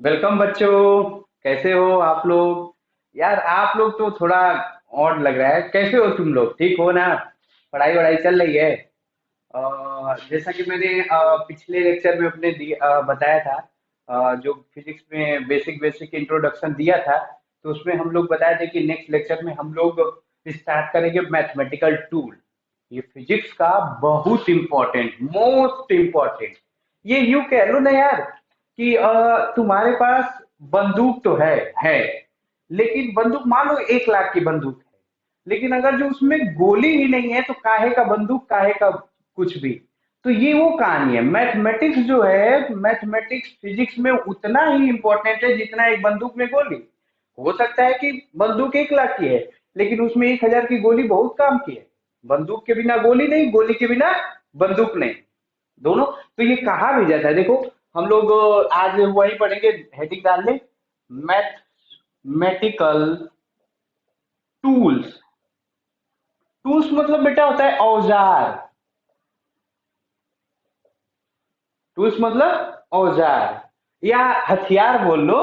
Welcome बच्चों। कैसे हो आप लोग? यार आप लोग तो थोड़ा ऑड लग रहा है। कैसे हो तुम लोग? ठीक हो ना? पढ़ाई वढ़ाई चल रही है? जैसा कि मैंने पिछले लेक्चर में बताया था। जो फिजिक्स में बेसिक बेसिक इंट्रोडक्शन दिया था, तो उसमें हम लोग बताए थे कि नेक्स्ट लेक्चर में हम लोग स्टार्ट करेंगे मैथमेटिकल टूल। ये फिजिक्स का बहुत इम्पोर्टेंट, मोस्ट इम्पोर्टेंट। ये यूं कह लो ना यार कि तुम्हारे पास बंदूक तो है, लेकिन बंदूक मान लो 1 लाख की बंदूक है, लेकिन अगर जो उसमें गोली ही नहीं है तो काहे का बंदूक, काहे का कुछ भी। तो ये वो कहानी है। मैथमेटिक्स जो है, मैथमेटिक्स फिजिक्स में उतना ही इंपॉर्टेंट है जितना एक बंदूक में गोली। हो सकता है कि बंदूक 1 लाख की है, लेकिन उसमें 1,000 की गोली बहुत काम की है। बंदूक के बिना गोली नहीं, गोली के बिना बंदूक नहीं। दोनों। तो ये कहा भी जाता है, देखो हम लोग आज वही पढ़ेंगे। हेडिंग डाल ले, मैथमेटिकल टूल्स। टूल्स मतलब बेटा होता है औजार। टूल्स मतलब औजार या हथियार बोल लो।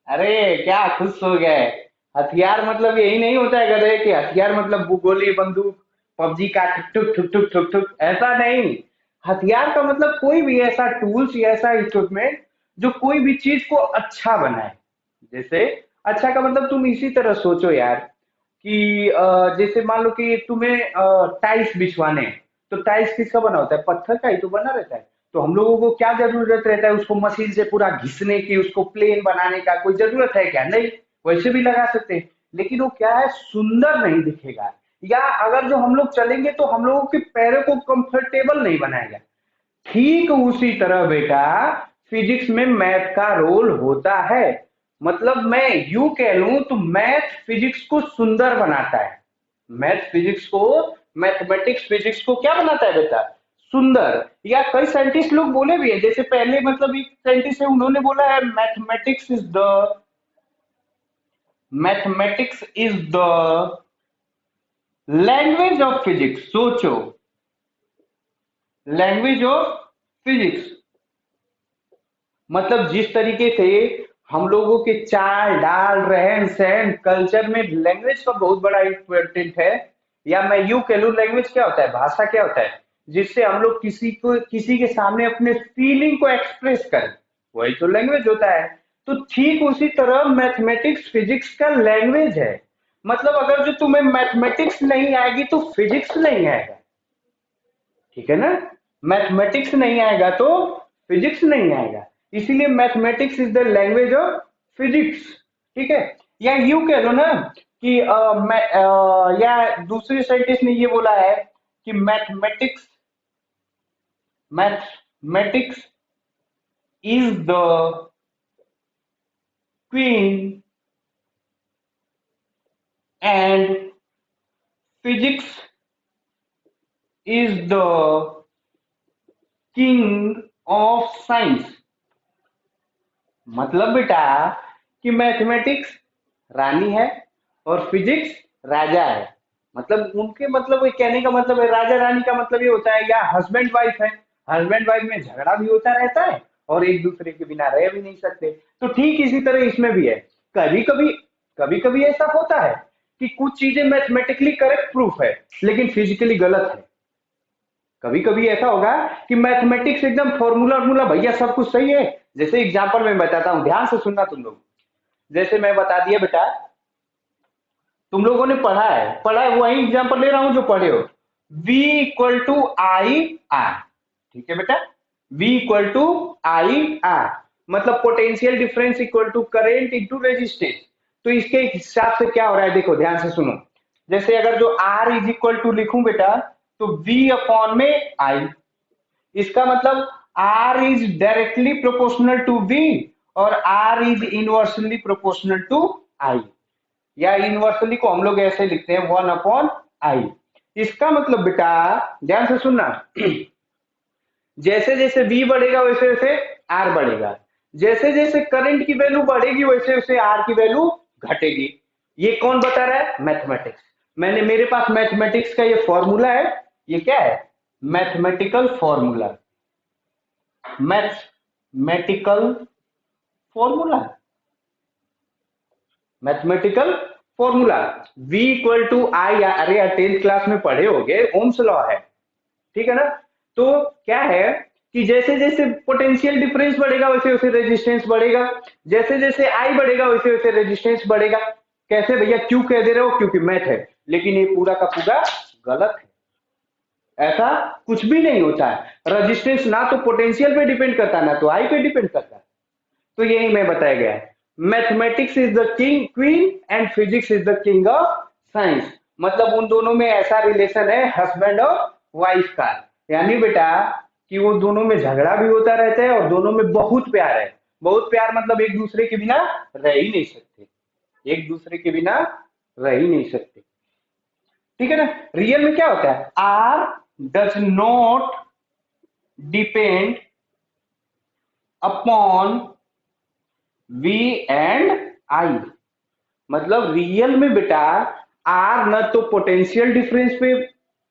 अरे क्या खुश हो गए? हथियार मतलब यही नहीं होता है गधे कि हथियार मतलब गोली बंदूक, पबजी का ठुक ठुक ठुक ठुक ठुक ठुक, ऐसा नहीं। हथियार का मतलब कोई भी ऐसा टूल्स या ऐसा इक्विपमेंट जो कोई भी चीज को अच्छा बनाए। जैसे अच्छा का मतलब तुम इसी तरह सोचो यार कि जैसे मान लो कि तुम्हें टाइल्स बिछवाने हैं, तो टाइल्स किसका बना होता है? पत्थर का ही तो बना रहता है। तो हम लोगों को क्या जरूरत रहता है? उसको मशीन से पूरा घिसने की, उसको प्लेन बनाने का कोई जरूरत है क्या? नहीं। वैसे भी लगा सकते हैं, लेकिन वो क्या है, सुंदर नहीं दिखेगा। या अगर जो हम लोग चलेंगे तो हम लोगों के पैरों को कंफर्टेबल नहीं बनाएगा। ठीक उसी तरह बेटा फिजिक्स में मैथ का रोल होता है। मतलब मैं यूं कह लूं तो मैथ फिजिक्स को सुंदर बनाता है। मैथ फिजिक्स को, मैथमेटिक्स फिजिक्स को क्या बनाता है बेटा? सुंदर। या कई साइंटिस्ट लोग बोले भी है, जैसे पहले मतलब एक साइंटिस्ट है, उन्होंने बोला है mathematics is the language of physics. सोचो, लैंग्वेज ऑफ फिजिक्स मतलब जिस तरीके से हम लोगों के चाल डाल, रहन सहन, कल्चर में लैंग्वेज का बहुत बड़ा इम्पोर्टेंट है। या मैं यूं कह लूं, लैंग्वेज क्या होता है, भाषा क्या होता है? जिससे हम लोग किसी के सामने अपने फीलिंग को एक्सप्रेस करें, वही तो लैंग्वेज होता है। तो ठीक उसी तरह मैथमेटिक्स फिजिक्स का लैंग्वेज है। मतलब अगर जो तुम्हें मैथमेटिक्स नहीं आएगी तो फिजिक्स नहीं आएगा। ठीक है ना? मैथमेटिक्स नहीं आएगा तो फिजिक्स नहीं आएगा। इसीलिए mathematics is the language of physics. ठीक है? या यूं कह लो ना कि या दूसरे साइंटिस्ट ने ये बोला है कि mathematics is the queen and physics is the king of science. मतलब बेटा कि मैथमेटिक्स रानी है और फिजिक्स राजा है। मतलब उनके मतलब ये कहने का मतलब है, राजा रानी का मतलब ये होता है, या हस्बैंड वाइफ है। हस्बैंड वाइफ में झगड़ा भी होता रहता है और एक दूसरे के बिना रह भी नहीं सकते। तो ठीक इसी तरह इसमें भी है। कभी कभी कभी कभी ऐसा होता है कि कुछ चीजें मैथमेटिकली करेक्ट प्रूफ है, लेकिन फिजिकली गलत है। कभी कभी ऐसा होगा कि मैथमेटिक्स एकदम फॉर्मूला फॉर्मूला भैया सब कुछ सही है। जैसे एग्जांपल मैं बताता हूँ, ध्यान से सुनना तुम लोग। जैसे मैं बता दिया बेटा, तुम लोगों ने पढ़ा है वही एग्जांपल ले रहा हूं जो पढ़े हो। V equal to I R. ठीक है बेटा? V equal to I R मतलब potential difference equal to current into resistance. तो इसके हिसाब से क्या हो रहा है, देखो ध्यान से सुनो। जैसे अगर जो R इज इक्वल टू लिखूं बेटा, तो V अपॉन में आई। इसका मतलब R is directly proportional to V और R is inversely proportional to I। या इनवर्सली को हम लोग ऐसे लिखते हैं 1/I। इसका मतलब बेटा ध्यान से सुनना, जैसे जैसे V बढ़ेगा वैसे वैसे R बढ़ेगा। जैसे जैसे करंट की वैल्यू बढ़ेगी वैसे वैसे R की वैल्यू घटेगी। ये कौन बता रहा है? मैथमेटिक्स। मेरे पास मैथमेटिक्स का ये फॉर्मूला है। ये क्या है? Mathematical formula. Mathematical formula, mathematical formula V equal to I, अरे यार 10th क्लास में पढ़े होगे, ओम्स लॉ है, ठीक है ना। तो क्या है कि जैसे जैसे पोटेंशियल डिफरेंस बढ़ेगा वैसे वैसे रेजिस्टेंस बढ़ेगा, जैसे जैसे आई बढ़ेगा वैसे वैसे रेजिस्टेंस बढ़ेगा। कैसे भैया, क्यों कह दे रहे हो? क्योंकि मैथ है, लेकिन ये पूरा का पूरा गलत है। ऐसा कुछ भी नहीं होता है। रेजिस्टेंस ना तो पोटेंशियल पे डिपेंड करता है ना तो आई पे डिपेंड करता है। तो यही मैं बताया गया है, mathematics is the king queen and physics is the king of science. मतलब उन दोनों में ऐसा रिलेशन है हस्बैंड और वाइफ का, यानी बेटा कि वो दोनों में झगड़ा भी होता रहता है और दोनों में बहुत प्यार है। बहुत प्यार मतलब एक दूसरे के बिना रह ही नहीं सकते, एक दूसरे के बिना रह ही नहीं सकते, ठीक है ना। रियल में क्या होता है, R does not depend upon V and I. मतलब रियल में बेटा आर न तो पोटेंशियल डिफरेंस पे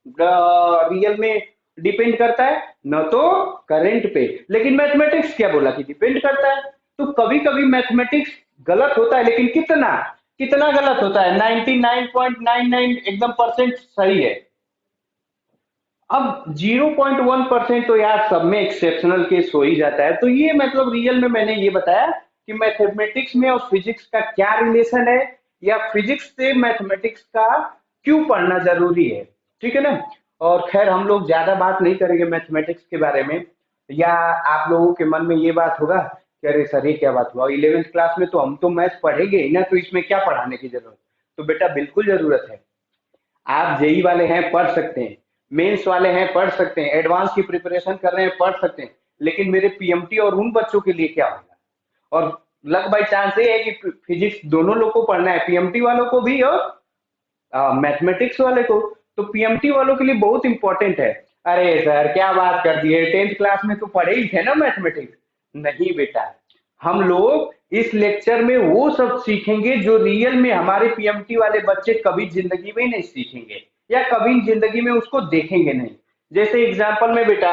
रियल में डिपेंड करता है, न तो करंट पे, लेकिन मैथमेटिक्स क्या बोला कि डिपेंड करता है। तो कभी कभी मैथमेटिक्स गलत होता है, लेकिन कितना कितना गलत होता है, 99.99 एकदम परसेंट सही है। अब 0.1% तो यार सब में एक्सेप्शनल केस हो ही जाता है। तो ये मतलब रियल में मैंने ये बताया कि मैथमेटिक्स में और फिजिक्स का क्या रिलेशन है, या फिजिक्स से मैथमेटिक्स का क्यों पढ़ना जरूरी है, ठीक है ना। और खैर हम लोग ज्यादा बात नहीं करेंगे मैथमेटिक्स के बारे में, या आप लोगों के मन में ये बात होगा कि अरे सर ये क्या बात हुआ, 11th क्लास में तो हम तो मैथ पढ़ेंगे ही ना, तो इसमें क्या पढ़ाने की जरूरत। तो बेटा बिल्कुल जरूरत है। आप जेई वाले हैं पढ़ सकते हैं, मेंस वाले हैं पढ़ सकते हैं, एडवांस की प्रिपरेशन कर रहे हैं पढ़ सकते हैं, लेकिन मेरे पीएमटी और उन बच्चों के लिए क्या होगा। और लक बाई चांस ये है कि फिजिक्स दोनों लोग को पढ़ना है, पीएमटी वालों को भी और मैथमेटिक्स वाले को। तो पीएमटी वालों के लिए बहुत इंपॉर्टेंट है। अरे सर क्या बात कर दिए, 10th क्लास में तो पढ़े ही थे ना मैथमेटिक्स। नहीं बेटा, हम लोग इस लेक्चर में वो सब सीखेंगे जो रियल में हमारे पीएमटी वाले बच्चे कभी जिंदगी में नहीं सीखेंगे, या कभी जिंदगी में उसको देखेंगे नहीं। जैसे एग्जाम्पल में बेटा,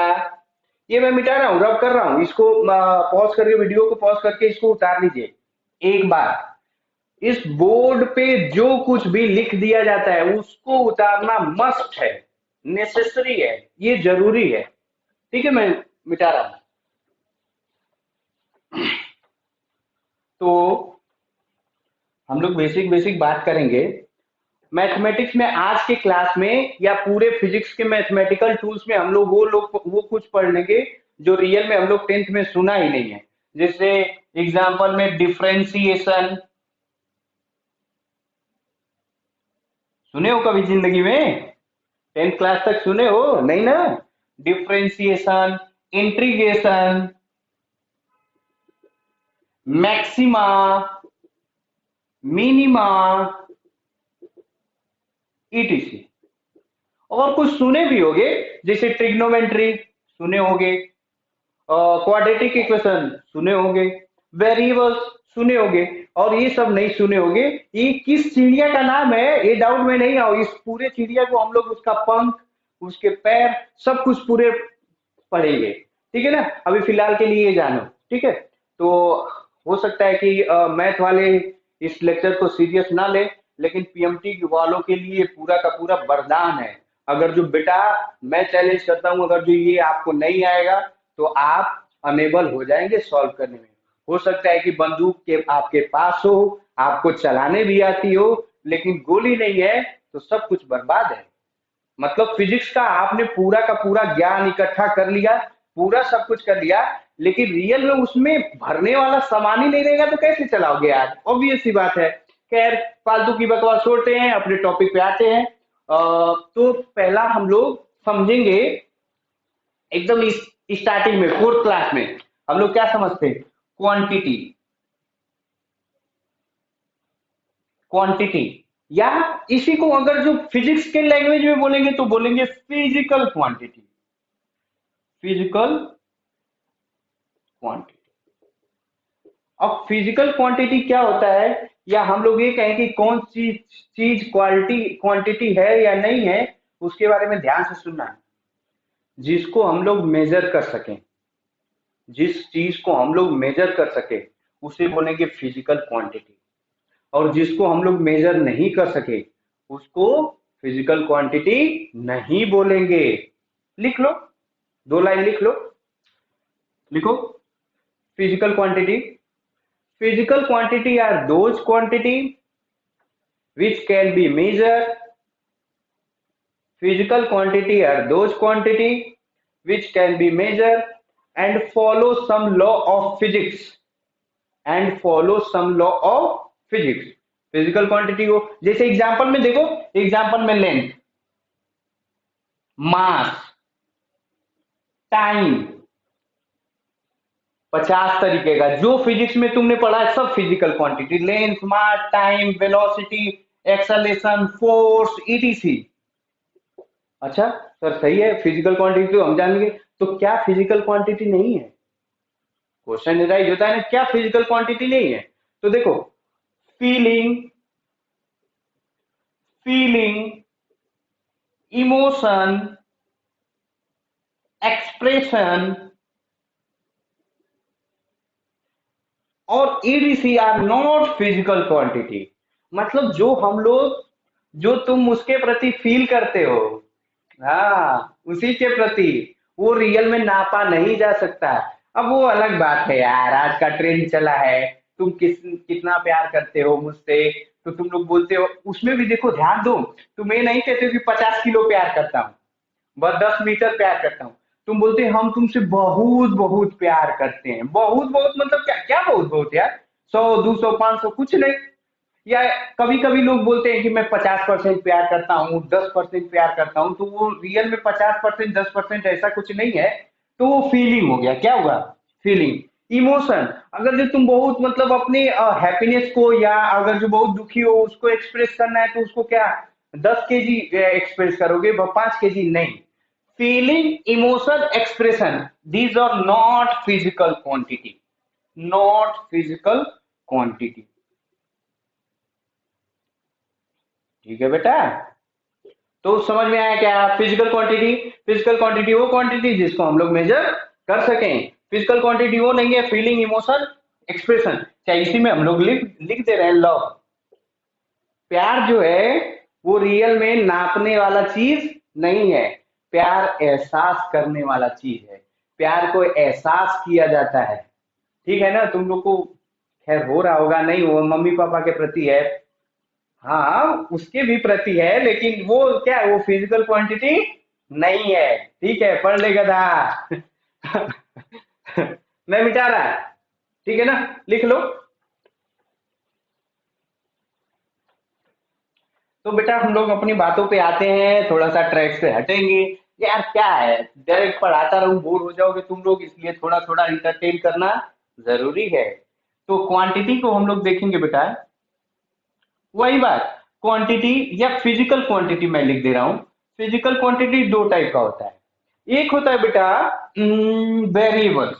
ये मैं मिटा रहा हूँ, रब कर रहा हूँ इसको, पॉज करके वीडियो को पॉज करके इसको उतार लीजिए एक बार। इस बोर्ड पे जो कुछ भी लिख दिया जाता है उसको उतारना मस्ट है, नेसेसरी है, ये जरूरी है, ठीक है। मैं मिटा रहा हूं। तो हम लोग बेसिक बेसिक बात करेंगे मैथमेटिक्स में आज के क्लास में, या पूरे फिजिक्स के मैथमेटिकल टूल्स में हम लोग वो कुछ पढ़ लेंगे जो रियल में हम लोग 10th में सुना ही नहीं है। जैसे एग्जांपल में डिफरेंशिएशन, सुने हो कभी जिंदगी में? 10th क्लास तक सुने हो नहीं ना? Differentiation, integration, maxima, minima, etc. और कुछ सुने भी होगे, जैसे ट्रिग्नोमेट्री सुने होंगे, क्वाड्रेटिक इक्वेशन सुने होंगे, वेरिएबल्स सुने होंगे, और ये सब नहीं सुने होंगे। ये किस चिड़िया का नाम है ये डाउट में नहीं आओ, इस पूरे चिड़िया को हम लोग उसका पंख, उसके पैर, सब कुछ पूरे पढ़ेंगे, ठीक है ना। अभी फिलहाल के लिए ये जानो, ठीक है। तो हो सकता है कि मैथ वाले इस लेक्चर को सीरियस ना ले, लेकिन पीएमटी वालों के लिए पूरा का पूरा वरदान है। अगर जो बेटा, मैं चैलेंज करता हूं, अगर जो ये आपको नहीं आएगा तो आप अनेबल हो जाएंगे सॉल्व करने में। हो सकता है कि बंदूक के आपके पास हो, आपको चलाने भी आती हो, लेकिन गोली नहीं है तो सब कुछ बर्बाद है। मतलब फिजिक्स का आपने पूरा का पूरा ज्ञान इकट्ठा कर लिया, पूरा सब कुछ कर लिया, लेकिन रियल में उसमें भरने वाला सामान ही नहीं रहेगा तो कैसे चलाओगे यार, ऑब्वियस सी बात है। खैर फालतू की बकवास छोड़ते हैं, अपने टॉपिक पे आते हैं। तो पहला हम लोग समझेंगे एकदम स्टार्टिंग में, 4th क्लास में हम लोग क्या समझते हैं, क्वांटिटी। क्वांटिटी, या इसी को अगर जो फिजिक्स के लैंग्वेज में बोलेंगे तो बोलेंगे फिजिकल क्वांटिटी, फिजिकल क्वांटिटी। अब फिजिकल क्वांटिटी क्या होता है, या हम लोग ये कहें कि कौन सी चीज क्वालिटी क्वांटिटी है या नहीं है, उसके बारे में ध्यान से सुनना है। जिसको हम लोग मेजर कर सकें, जिस चीज को हम लोग मेजर कर सके उसे बोलेंगे फिजिकल क्वांटिटी। और जिसको हम लोग मेजर नहीं कर सके उसको फिजिकल क्वांटिटी नहीं बोलेंगे। लिख लो, 2 लाइन लिख लो, लिखो। Physical quantity, physical quantity are those quantity which can be measured. Physical quantity are those quantity which can be measured and follow some law of physics, and follow some law of physics। Physical quantity को जैसे example में देखो, example में length, mass, time, 50 तरीके का जो physics में तुमने पढ़ा है सब physical quantity, length, mass, time, velocity, acceleration, force, ETC. अच्छा सर सही है, फिजिकल क्वांटिटी तो हम जानेंगे, तो क्या फिजिकल क्वांटिटी नहीं है? क्वेश्चन राइज होता है ना, क्या फिजिकल क्वांटिटी नहीं है? तो देखो, फीलिंग, फीलिंग, इमोशन, एक्सप्रेशन और etc are not physical quantity. मतलब जो हम लोग, जो तुम उसके प्रति फील करते हो, हाँ उसी के प्रति, वो रियल में नापा नहीं जा सकता। अब वो अलग बात है यार, आज का ट्रेंड चला है, तुम कितना प्यार करते हो मुझसे, तो तुम लोग बोलते हो, उसमें भी देखो ध्यान दो, तुम ये नहीं कहते हो कि 50 किलो प्यार करता हूँ, बस 10 मीटर प्यार करता हूँ, तुम बोलते हम तुमसे बहुत बहुत प्यार करते हैं। बहुत बहुत मतलब क्या क्या बहुत बहुत यार, 100 200 500 कुछ नहीं। या कभी कभी लोग बोलते हैं कि मैं 50% प्यार करता हूँ, 10% प्यार करता हूँ, तो वो रियल में 50% 10% ऐसा कुछ नहीं है, तो वो फीलिंग हो गया। क्या हुआ? फीलिंग। इमोशन, अगर जो तुम बहुत मतलब अपने हैप्पीनेस को, या अगर जो बहुत दुखी हो उसको एक्सप्रेस करना है, तो उसको क्या 10 kg एक्सप्रेस करोगे, 5 kg नहीं। Feeling, emotion, expression, these are not physical quantity, not physical quantity. ठीक है बेटा, तो समझ में आया क्या? फिजिकल क्वांटिटी, फिजिकल क्वांटिटी वो क्वांटिटी जिसको हम लोग मेजर कर सकें। फिजिकल क्वांटिटी वो नहीं है फीलिंग, इमोशन, एक्सप्रेशन। क्या इसी में हम लोग लिख लिख दे रहे हैं लव। प्यार जो है वो रियल में नापने वाला चीज नहीं है, प्यार एहसास करने वाला चीज है, प्यार को एहसास किया जाता है। ठीक है ना? तुम लोग को खैर हो रहा होगा, नहीं वो मम्मी पापा के प्रति है, हाँ उसके भी प्रति है, लेकिन वो क्या है, वो फिजिकल क्वांटिटी नहीं है। ठीक है, पढ़ ले गधा। मैं मिटा रहा है, ठीक है ना? लिख लो। तो बेटा हम लोग अपनी बातों पे आते हैं, थोड़ा सा ट्रैक से हटेंगे। यार क्या है, डायरेक्ट पढ़ाता रहूं बोर हो जाओगे तुम लोग, इसलिए थोड़ा थोड़ा इंटरटेन करना जरूरी है। तो क्वांटिटी को हम लोग देखेंगे बेटा, वही बात, क्वांटिटी या फिजिकल क्वांटिटी मैं लिख दे रहा हूं। फिजिकल क्वांटिटी दो टाइप का होता है, एक होता है बेटा वेरिएबल्स,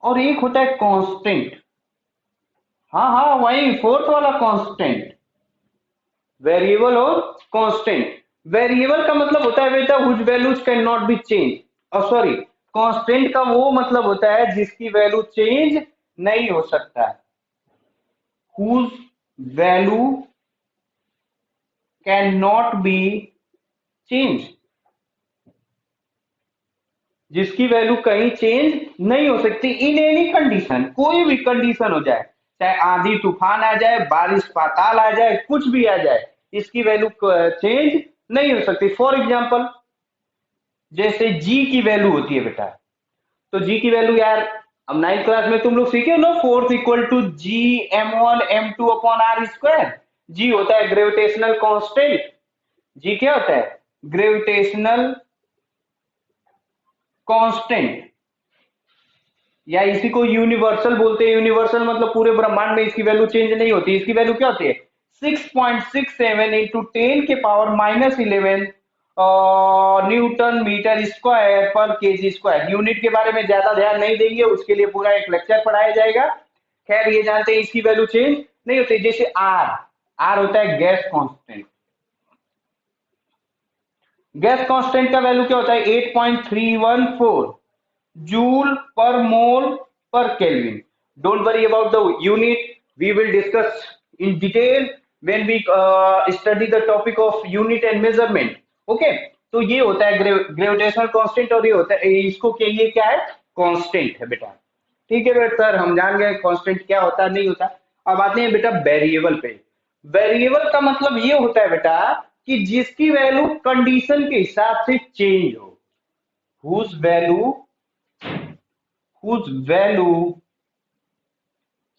और एक होता है कांस्टेंट। हाँ हाँ वही फोर्थ वाला कांस्टेंट, वेरिएबल और कांस्टेंट। वेरिएबल का मतलब होता है बेटा whose values can not be change, और सॉरी, कांस्टेंट का वो मतलब होता है जिसकी वैल्यू चेंज नहीं हो सकता, whose value can not be change, जिसकी वैल्यू कहीं चेंज नहीं हो सकती इन एनी कंडीशन। कोई भी कंडीशन हो जाए, चाहे आंधी तूफान आ जाए, बारिश पाताल आ जाए, कुछ भी आ जाए, इसकी वैल्यू चेंज नहीं हो सकती। फॉर एग्जाम्पल, जैसे जी की वैल्यू होती है बेटा, तो जी की वैल्यू यार, अब 9th क्लास में तुम लोग सीखे हो ना, force equal to G m1 m2 upon R square. G होता है ग्रेविटेशनल कांस्टेंट। जी क्या होता है? ग्रेविटेशनल कांस्टेंट, या इसी को यूनिवर्सल बोलते हैं। यूनिवर्सल मतलब पूरे ब्रह्मांड में इसकी वैल्यू चेंज नहीं होती। इसकी वैल्यू क्या होती है? 6.67 इंटू 10 के पावर -11 न्यूटन मीटर स्क्वायर पर केजी स्क्वायर। यूनिट के बारे में ज्यादा ध्यान नहीं देंगे, उसके लिए पूरा एक लेक्चर पढ़ाया जाएगा। खैर ये जानते हैं इसकी वैल्यू चेंज नहीं होती। जैसे आर, आर होता है गैस कांस्टेंट। गैस कांस्टेंट का वैल्यू क्या होता है? 8.314। joule per mole per Kelvin. Don't worry about the unit. We will discuss in detail when we study the topic of unit and measurement. Okay, तो ये होता है ग्रेविटेशनल कांस्टेंट और ये होता है इसको क्या, ये क्या है, कांस्टेंट है बेटा। ठीक है बेटा सर, हम जान गए कांस्टेंट क्या होता है नहीं होता। अब आते हैं बेटा वेरिएबल पे। वेरिएबल का मतलब ये होता है बेटा कि जिसकी वैल्यू कंडीशन के हिसाब से चेंज हो, whose value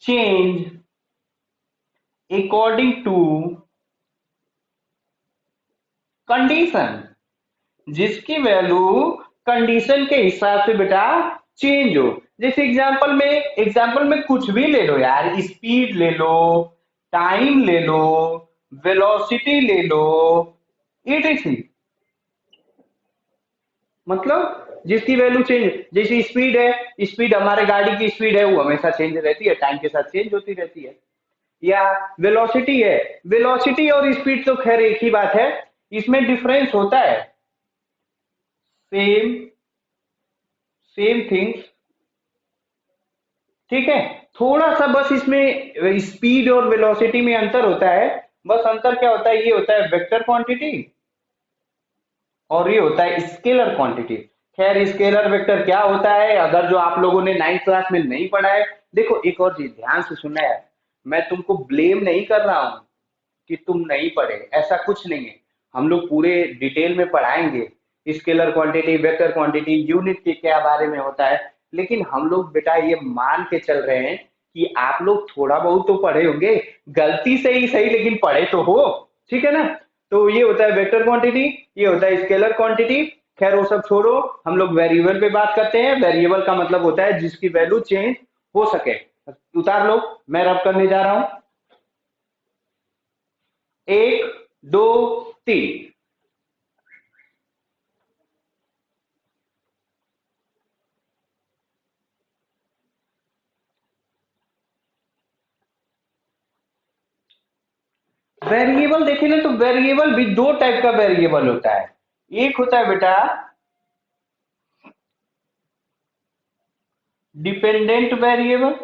change according to condition, जिसकी वैल्यू कंडीशन के हिसाब से बेटा चेंज हो। जैसे एग्जांपल में कुछ भी ले लो यार, स्पीड ले लो, टाइम ले लो, वेलोसिटी ले लो, etc। मतलब जिसकी वैल्यू चेंज, जैसे स्पीड है, स्पीड हमारे गाड़ी की स्पीड है वो हमेशा चेंज रहती है, टाइम के साथ चेंज होती रहती है। या वेलोसिटी है, वेलोसिटी और स्पीड तो खैर एक ही बात है, इसमें डिफरेंस होता है, सेम सेम थिंग्स। ठीक है, थोड़ा सा बस इसमें स्पीड और वेलोसिटी में अंतर होता है। बस अंतर क्या होता है, ये होता है वेक्टर क्वांटिटी और ये होता है स्केलर क्वांटिटी। खैर स्केलर वेक्टर क्या होता है, अगर जो आप लोगों ने 9th क्लास में नहीं पढ़ा है, देखो एक और चीज ध्यान से सुनना है, मैं तुमको ब्लेम नहीं कर रहा हूं कि तुम नहीं पढ़े, ऐसा कुछ नहीं है। हम लोग पूरे डिटेल में पढ़ाएंगे scalar quantity, vector quantity, unit के क्या बारे में होता है। लेकिन हम लोग बेटा ये मान के चल रहे हैं कि आप लोग थोड़ा बहुत तो पढ़े होंगे, गलती से ही सही लेकिन पढ़े तो हो। ठीक है ना, तो ये होता है वेक्टर क्वांटिटी, ये होता है स्केलर क्वांटिटी। खैर वो सब छोड़ो, हम लोग वेरिएबल पे बात करते हैं। वेरिएबल का मतलब होता है जिसकी वैल्यू चेंज हो सके। उतार लो, मैं रब करने जा रहा हूं, 1 2 3। वेरिएबल देखे ना, तो वेरिएबल भी दो टाइप का वेरिएबल होता है। एक होता है बेटा डिपेंडेंट वेरिएबल,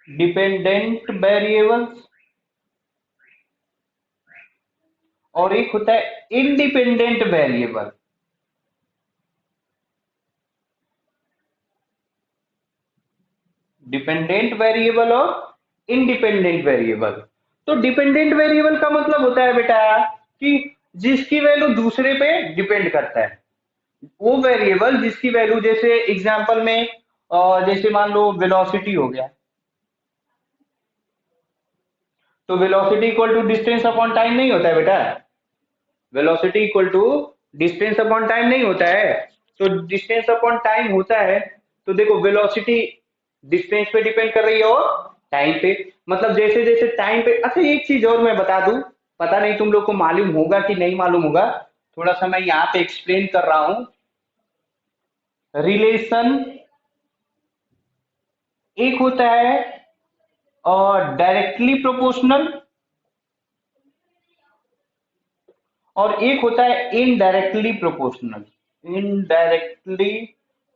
डिपेंडेंट वेरिएबल्स, और एक होता है इंडिपेंडेंट वेरिएबल। डिपेंडेंट वेरिएबल और इंडिपेंडेंट वेरिएबल। तो डिपेंडेंट वेरिएबल का मतलब होता है बेटा कि जिसकी वैल्यू दूसरे पे डिपेंड करता है। वो वेरिएबल जिसकी वैल्यू, जैसे एग्जांपल में जैसे मान लो वेलोसिटी हो गया, तो velocity equal to distance upon time नहीं होता है बेटा। Velocity equal to distance upon time नहीं होता है। तो डिस्टेंस अपॉन टाइम होता है, तो देखो वेलोसिटी डिस्टेंस पे डिपेंड कर रही है और टाइम पे। मतलब जैसे जैसे टाइम पे, अच्छा एक चीज और मैं बता दूं, पता नहीं तुम लोग को मालूम होगा कि नहीं मालूम होगा, थोड़ा सा मैं यहाँ पे एक्सप्लेन कर रहा हूं। रिलेशन एक होता है और डायरेक्टली प्रोपोर्शनल, और एक होता है इनडायरेक्टली प्रोपोर्शनल। इनडायरेक्टली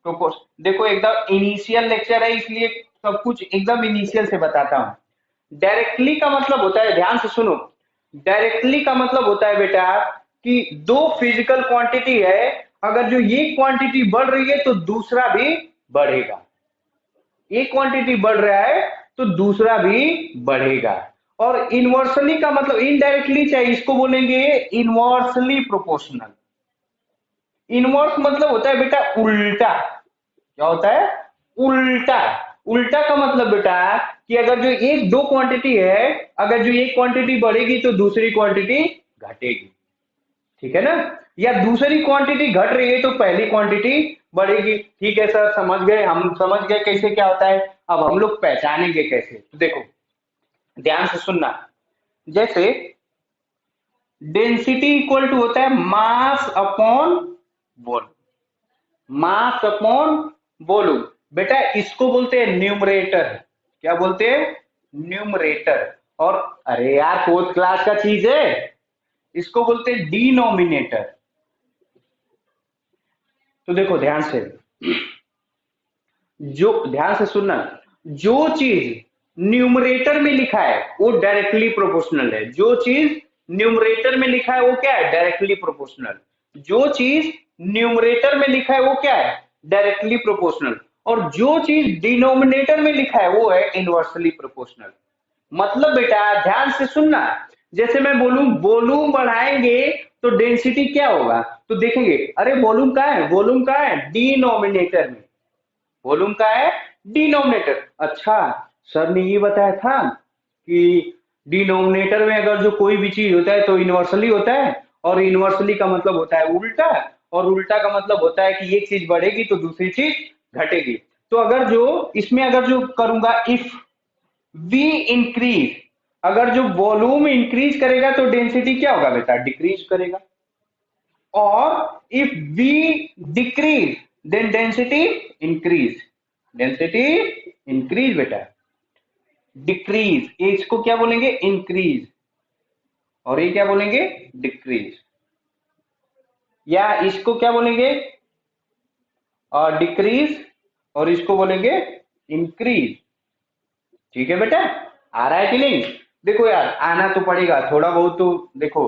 प्रोपोर्शनल, देखो एकदम इनिशियल लेक्चर है इसलिए सब कुछ एकदम इनिशियल से बताता हूं। डायरेक्टली का मतलब होता है, ध्यान से सुनो, डायरेक्टली का मतलब होता है बेटा कि दो फिजिकल क्वांटिटी है, अगर जो ये क्वांटिटी बढ़ रही है तो दूसरा भी बढ़ेगा। एक क्वांटिटी बढ़ रहा है तो दूसरा भी बढ़ेगा। और इनवर्सली का मतलब इनडायरेक्टली, चाहे इसको बोलेंगे इनवर्सली प्रोपोर्शनल। इनवर्स मतलब होता है बेटा उल्टा। क्या होता है, उल्टा। उल्टा का मतलब बेटा कि अगर जो एक दो क्वांटिटी है, अगर जो एक क्वांटिटी बढ़ेगी तो दूसरी क्वांटिटी घटेगी। ठीक है ना, या दूसरी क्वांटिटी घट रही है तो पहली क्वांटिटी बढ़ेगी। ठीक है सर, समझ गए, हम समझ गए कैसे क्या होता है। अब हम लोग पहचानेंगे कैसे, तो देखो ध्यान से सुनना। जैसे डेंसिटी इक्वल टू होता है mass upon volume, mass upon volume. बेटा इसको बोलते हैं न्यूमरेटर। क्या बोलते हैं, न्यूमरेटर। और अरे यार फोर्थ क्लास का चीज है, इसको बोलते हैं डिनोमिनेटर। तो देखो ध्यान से, जो ध्यान से सुनना, जो चीज न्यूमरेटर में लिखा है वो डायरेक्टली प्रोपोर्शनल है। जो चीज न्यूमरेटर में लिखा है वो क्या है, डायरेक्टली प्रोपोर्शनल। जो चीज न्यूमरेटर में लिखा है वो क्या है, डायरेक्टली प्रोपोर्शनल। और जो चीज डिनोमिनेटर में लिखा है वो है इनवर्सली प्रोपोर्शनल। मतलब बेटा ध्यान से सुनना, जैसे मैं बोलूं वॉल्यूम बढ़ाएंगे तो डेंसिटी क्या होगा, तो देखेंगे अरे वॉल्यूम कहाँ है, वॉल्यूम कहाँ है, डिनोमिनेटर में। वॉल्यूम का है डिनोमिनेटर। अच्छा, सर ने ये बताया था कि डिनोमिनेटर में अगर जो कोई भी चीज होता है तो इनवर्सली होता है, और इनवर्सली का मतलब होता है उल्टा, और उल्टा का मतलब होता है कि एक चीज बढ़ेगी तो दूसरी चीज घटेगी। तो अगर जो इसमें अगर जो करूंगा इफ वी इंक्रीज, अगर जो वॉल्यूम इंक्रीज करेगा तो डेंसिटी क्या होगा बेटा, डिक्रीज करेगा। और if V decrease then density increase, density increase बेटा। डिक्रीज इसको क्या बोलेंगे, इंक्रीज, और ये क्या बोलेंगे, डिक्रीज। या इसको क्या बोलेंगे, और डिक्रीज, और इसको बोलेंगे इंक्रीज। ठीक है बेटा, आ रहा है कि नहीं। देखो यार आना तो पड़ेगा थोड़ा बहुत तो। देखो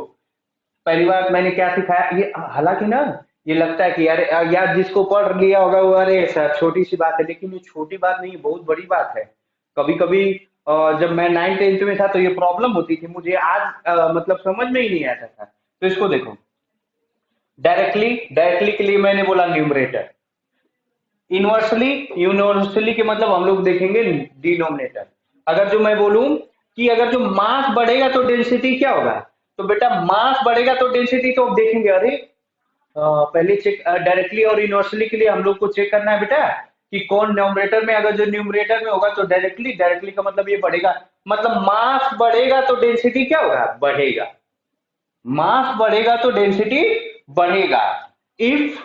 पहली बार मैंने क्या सिखाया ये, हालांकि ना ये लगता है कि यार यार जिसको पढ़ लिया होगा वो अरे सर छोटी सी बात है, लेकिन ये छोटी बात नहीं, बहुत बड़ी बात है। कभी कभी जब मैं 9th 10th में था तो ये प्रॉब्लम होती थी मुझे, आज मतलब समझ में ही नहीं आता था। तो इसको देखो, डायरेक्टली, डायरेक्टली के लिए मैंने बोला न्यूमरेटर, इनवर्सली, यूनिवर्सली के मतलब हम लोग देखेंगे डिनोमिनेटर। अगर जो मैं बोलूं कि अगर जो मास बढ़ेगा तो डेंसिटी क्या होगा, तो बेटा मास बढ़ेगा तो डेंसिटी तो अब देखेंगे अरे पहले चेक, डायरेक्टली और इनवर्सली के लिए हम लोग को चेक करना है बेटा कि कौन न्यूमरेटर में, अगर जो न्यूमरेटर में होगा तो डायरेक्टली, डायरेक्टली का मतलब ये बढ़ेगा, मतलब मास बढ़ेगा तो डेंसिटी क्या होगा, बढ़ेगा। मास बढ़ेगा तो डेंसिटी बढ़ेगा। If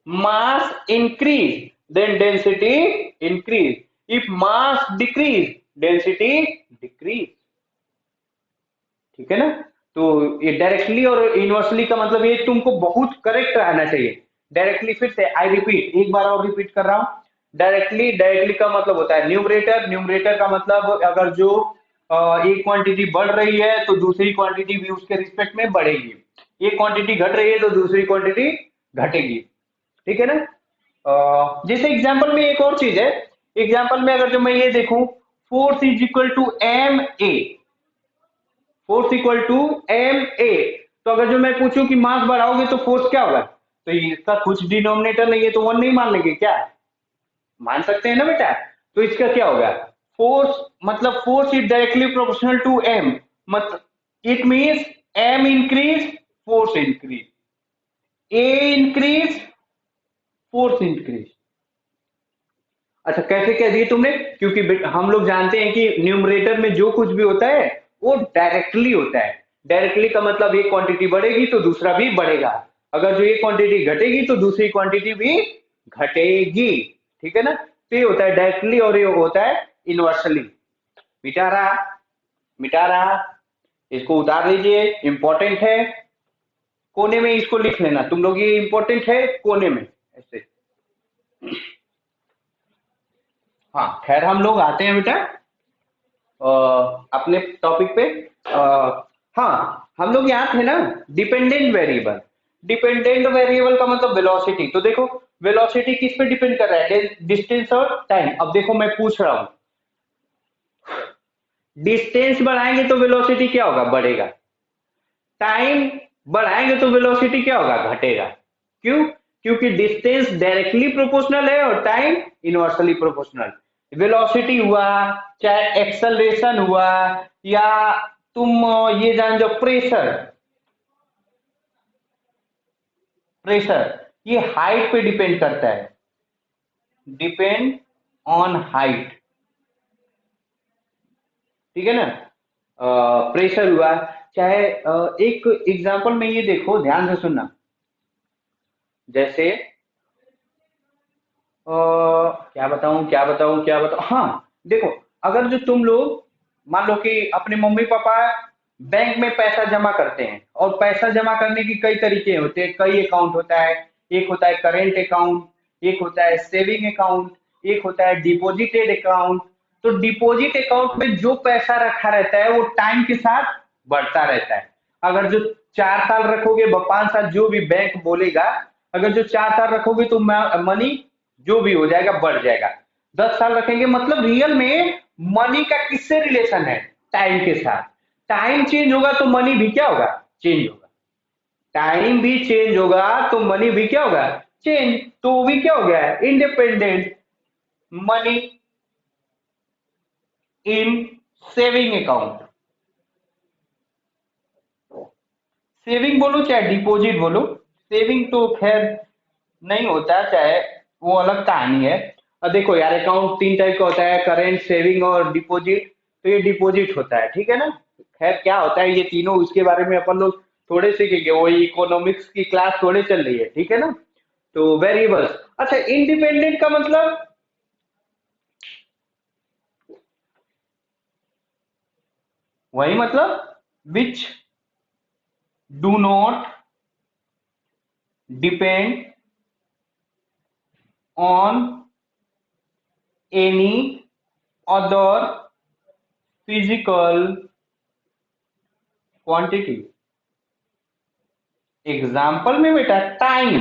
mass increase then density increase, if mass decrease density decrease। ठीक है ना। तो ये डायरेक्टली और इनवर्सली का मतलब ये तुमको बहुत करेक्ट रहना चाहिए। डायरेक्टली फिर से आई रिपीट, एक बार और रिपीट कर रहा हूं, डायरेक्टली, डायरेक्टली का मतलब होता है न्यूमरेटर, न्यूमरेटर का मतलब अगर जो एक क्वांटिटी बढ़ रही है तो दूसरी क्वांटिटी भी उसके रिस्पेक्ट में बढ़ेगी, एक क्वांटिटी घट रही है तो दूसरी क्वांटिटी घटेगी। ठीक है ना। जैसे एग्जांपल में एक और चीज है, एग्जांपल में अगर जो मैं ये देखूं force is equal to M A, force equal to M A, तो अगर जो मैं पूछूं कि मास बढ़ाओगे तो फोर्स क्या होगा, तो इसका कुछ डिनोमिनेटर नहीं है तो वन नहीं मान लेंगे क्या, मान सकते हैं ना बेटा। तो इसका क्या होगा, फोर्स मतलब force is directly proportional to M, मतलब it means M increase force increase, A increase force increase. अच्छा कैसे कह दिए तुमने, क्योंकि हम लोग जानते हैं कि न्यूमरेटर में जो कुछ भी होता है वो डायरेक्टली होता है। डायरेक्टली का मतलब एक क्वांटिटी बढ़ेगी तो दूसरा भी बढ़ेगा, अगर जो एक क्वांटिटी घटेगी तो दूसरी क्वांटिटी भी घटेगी। ठीक है ना। तो ये होता है डायरेक्टली और ये होता है इनवर्सली। मिटा रहा, मिटा रहा, इसको उतार दीजिए, इंपॉर्टेंट है। कोने में इसको लिख लेना तुम लोग, ये इंपॉर्टेंट है कोने में ऐसे। हाँ खैर हम लोग आते हैं बेटा अपने टॉपिक पे। हाँ हम लोग यहाँ थे ना, डिपेंडेंट वेरिएबल। डिपेंडेंट वेरिएबल का मतलब वेलोसिटी। तो देखो वेलोसिटी किस पे डिपेंड कर रहा है, डिस्टेंस और टाइम। अब देखो मैं पूछ रहा हूँ, डिस्टेंस बढ़ाएंगे तो वेलोसिटी क्या होगा, बढ़ेगा। टाइम बढ़ाएंगे तो वेलोसिटी क्या होगा, घटेगा। क्यों, क्योंकि डिस्टेंस डायरेक्टली प्रोपोर्शनल है और टाइम इनवर्सली प्रोपोर्शनल। वेलोसिटी हुआ, चाहे एक्सेलरेशन हुआ, या तुम ये जान जाओ प्रेशर, प्रेशर ये हाइट पे डिपेंड करता है, डिपेंड ऑन हाइट। ठीक है ना। प्रेशर हुआ, चाहे एक एग्जांपल में ये देखो ध्यान से सुनना, जैसे क्या बताऊं क्या बताऊं क्या बताऊं, हाँ देखो अगर जो तुम लोग मान लो कि अपने मम्मी पापा बैंक में पैसा जमा करते हैं, और पैसा जमा करने की कई तरीके होते हैं, कई अकाउंट होता है, एक होता है करेंट अकाउंट, एक होता है सेविंग अकाउंट, एक होता है डिपॉजिटेड अकाउंट। तो डिपॉजिट अकाउंट में जो पैसा रखा रहता है वो टाइम के साथ बढ़ता रहता है। अगर जो 4 साल रखोगे, 5 साल, जो भी बैंक बोलेगा, अगर जो 4 साल रखोगे तो मनी जो भी हो जाएगा बढ़ जाएगा। 10 साल रखेंगे, मतलब रियल में मनी का किससे रिलेशन है? टाइम के साथ। टाइम चेंज होगा तो मनी भी क्या होगा? चेंज होगा। टाइम भी चेंज होगा तो मनी भी क्या होगा? चेंज। तो वो भी क्या हो गया है? Independent money in saving account. Saving बोलो चाहे डिपॉजिट बोलो, सेविंग तो खैर नहीं होता, चाहे वो अलग कहानी है। अब देखो यार, अकाउंट 3 टाइप का होता है, करेंट, सेविंग और डिपॉजिट। तो ये डिपॉजिट होता है, ठीक है ना। खैर क्या होता है ये तीनों, उसके बारे में अपन लोग थोड़े सीखेंगे, वही इकोनॉमिक्स की क्लास थोड़े चल रही है, ठीक है ना। तो वेरिएबल्स। अच्छा, इंडिपेंडेंट का मतलब? वही मतलब which do not depend on any other physical quantity. Example में बेटा टाइम,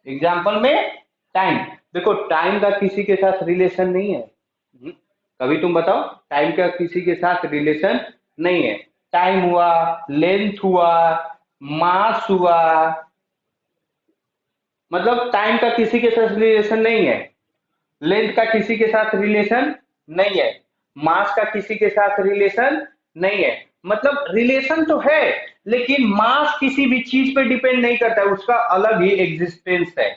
एग्जाम्पल में टाइम। देखो टाइम का किसी के साथ रिलेशन नहीं है। कभी तुम बताओ, टाइम का किसी के साथ रिलेशन नहीं है। टाइम हुआ, लेंथ हुआ, मास हुआ, मतलब टाइम का किसी के साथ रिलेशन नहीं है। लेंथ का किसी के साथ रिलेशन नहीं है। मास का किसी के साथ रिलेशन नहीं है। मतलब रिलेशन तो है, लेकिन मास किसी भी चीज पे डिपेंड नहीं करता है, उसका अलग ही एग्जिस्टेंस है।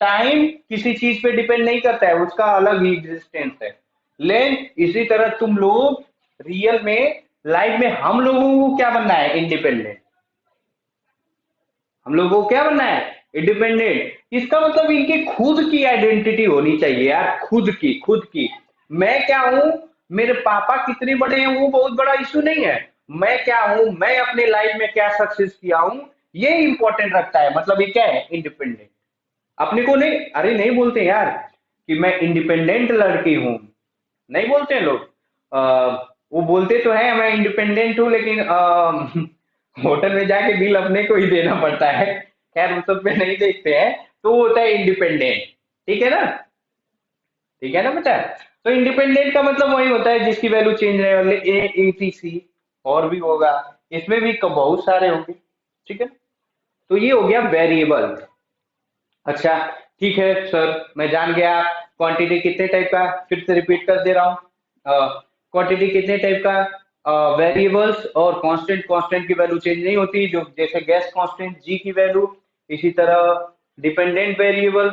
टाइम किसी चीज पे डिपेंड नहीं करता है, उसका अलग ही एग्जिस्टेंस है। लेंथ इसी तरह तुम लोग रियल में लाइफ में, हम लोगों को क्या बनना है? इंडिपेंडेंट। हम लोगों को क्या बनना है? इंडिपेंडेंट। इसका मतलब इनकी खुद की आइडेंटिटी होनी चाहिए यार, खुद की। मैं क्या हूं, मेरे पापा कितने बड़े हैं वो बहुत बड़ा इशू नहीं है। मैं क्या हूं, मैं अपने लाइफ में क्या सक्सेस किया हूं, ये इंपॉर्टेंट रखता है। मतलब ये क्या है? इंडिपेंडेंट। अपने को नहीं, अरे नहीं बोलते यार कि मैं इंडिपेंडेंट लड़की हूं, नहीं बोलते हैं लोग। वो बोलते तो है मैं इंडिपेंडेंट हूँ, लेकिन होटल में जाके बिल अपने को ही देना पड़ता है। खैर उस सब पे नहीं देखते हैं। तो वो होता है इंडिपेंडेंट, ठीक है ना। ठीक है ना बेटा। तो इंडिपेंडेंट का मतलब वही होता है जिसकी वैल्यू चेंज नहीं वाले, ATC। और भी होगा, इसमें भी बहुत सारे होंगे, ठीक है। तो ये हो गया वेरिएबल। अच्छा, ठीक है सर, मैं जान गया क्वांटिटी कितने टाइप का, फिर से रिपीट कर दे रहा हूँ। क्वांटिटी कितने टाइप का? वेरिएबल्स और कांस्टेंट। कांस्टेंट की वैल्यू चेंज नहीं होती, जो जैसे गैस कांस्टेंट G की वैल्यू। इसी तरह डिपेंडेंट वेरिएबल,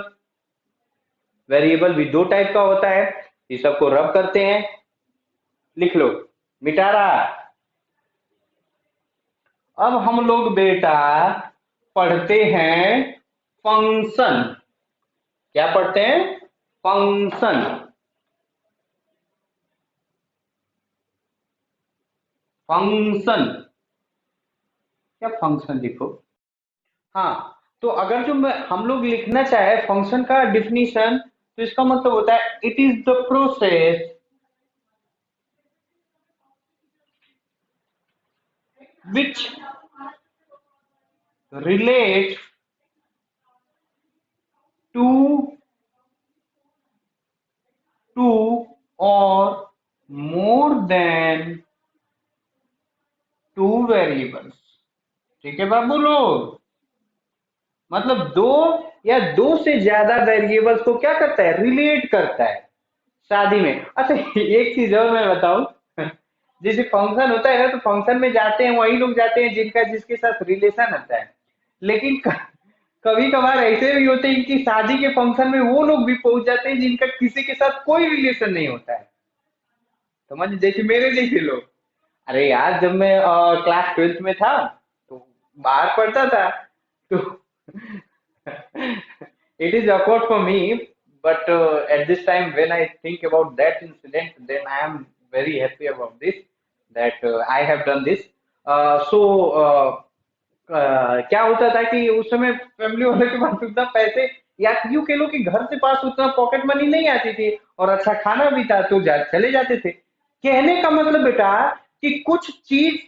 वेरिएबल भी 2 टाइप का होता है। ये सबको रब करते हैं, लिख लो। मिटा रहा। अब हम लोग बेटा पढ़ते हैं फंक्शन। क्या पढ़ते हैं? फंक्शन। फंक्शन। क्या फंक्शन लिखो। हाँ, तो अगर जो हम लोग लिखना चाहे फंक्शन का डिफिनीशन, तो इसका मतलब होता है it is the process which relate to two और मोर देन टू वेरिएबल्स। ठीक है बाबू लोग। मतलब दो या दो से ज्यादा वेरिएबल्स को क्या करता है? रिलेट करता है शादी में। अच्छा, एक चीज और मैं बताऊं, जैसे फंक्शन होता है ना, तो फंक्शन में जाते हैं वही लोग जाते हैं जिनका जिसके साथ रिलेशन होता है। लेकिन कभी कभार ऐसे भी होते हैं कि शादी के फंक्शन में वो लोग भी पहुंच जाते हैं जिनका किसी के साथ कोई रिलेशन नहीं होता है। समझ, जैसे मेरे जैसे लोग। अरे यार, जब मैं क्लास 12th में था तो बाहर पढ़ता था, तो it is awkward for me, but at this time when I think about that incident, then I am very happy about this, that I have done this. So क्या होता था कि उस समय फैमिली वालों के पास उतना पैसे, या यूं कह लो कि घर से पास उतना पॉकेट मनी नहीं आती थी, और अच्छा खाना भी था तो चले जाते थे। कहने का मतलब बेटा कि कुछ चीज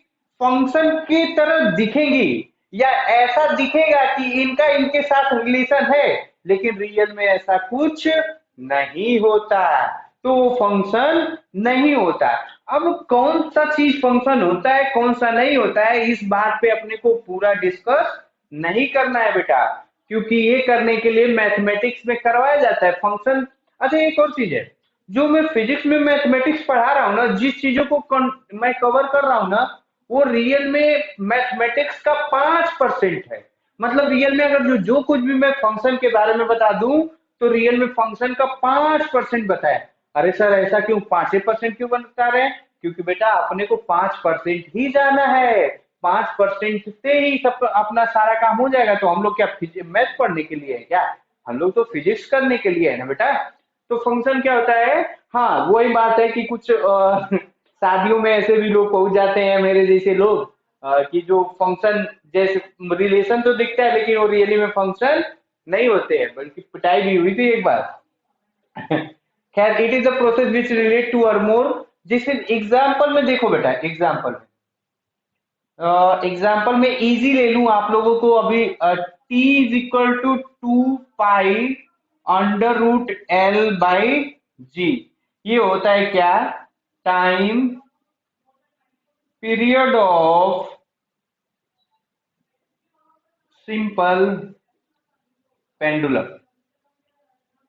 फंक्शन की तरह दिखेंगी, या ऐसा दिखेगा कि इनका इनके साथ रिलेशन है, लेकिन रियल में ऐसा कुछ नहीं होता, तो वो फंक्शन नहीं होता। अब कौन सा चीज फंक्शन होता है कौन सा नहीं होता है, इस बात पे अपने को पूरा डिस्कस नहीं करना है बेटा, क्योंकि ये करने के लिए मैथमेटिक्स में करवाया जाता है फंक्शन। अच्छा एक और चीज है, जो मैं फिजिक्स में मैथमेटिक्स पढ़ा रहा हूँ ना, जिस चीजों को मैं कवर कर रहा हूँ ना, वो रियल में मैथमेटिक्स का 5% है। मतलब रियल में अगर जो जो कुछ भी मैं फंक्शन के बारे में बता दूं, तो रियल में फंक्शन का 5% बताए। अरे सर ऐसा क्यों 5% क्यों बता रहे हैं, क्योंकि बेटा अपने को 5% ही जाना है, 5% से ही सब अपना सारा काम हो जाएगा। तो हम लोग क्या मैथ पढ़ने के लिए है क्या, हम लोग तो फिजिक्स करने के लिए है ना बेटा। तो फंक्शन क्या होता है, हाँ वही बात है कि कुछ शादियों में ऐसे भी लोग पहुंच जाते हैं मेरे जैसे लोग, कि जो फंक्शन जैसे रिलेशन तो दिखता है, लेकिन वो रियली में फंक्शन नहीं होते हैं, बल्कि पिटाई भी हुई थी एक बार। खैर it is the process which relate to और मोर। जैसे एग्जाम्पल में देखो बेटा, एग्जाम्पल में इजी ले लूं आप लोगों को अभी, T is equal to 2 pi under root L by G. ये होता है क्या, time period of simple pendulum.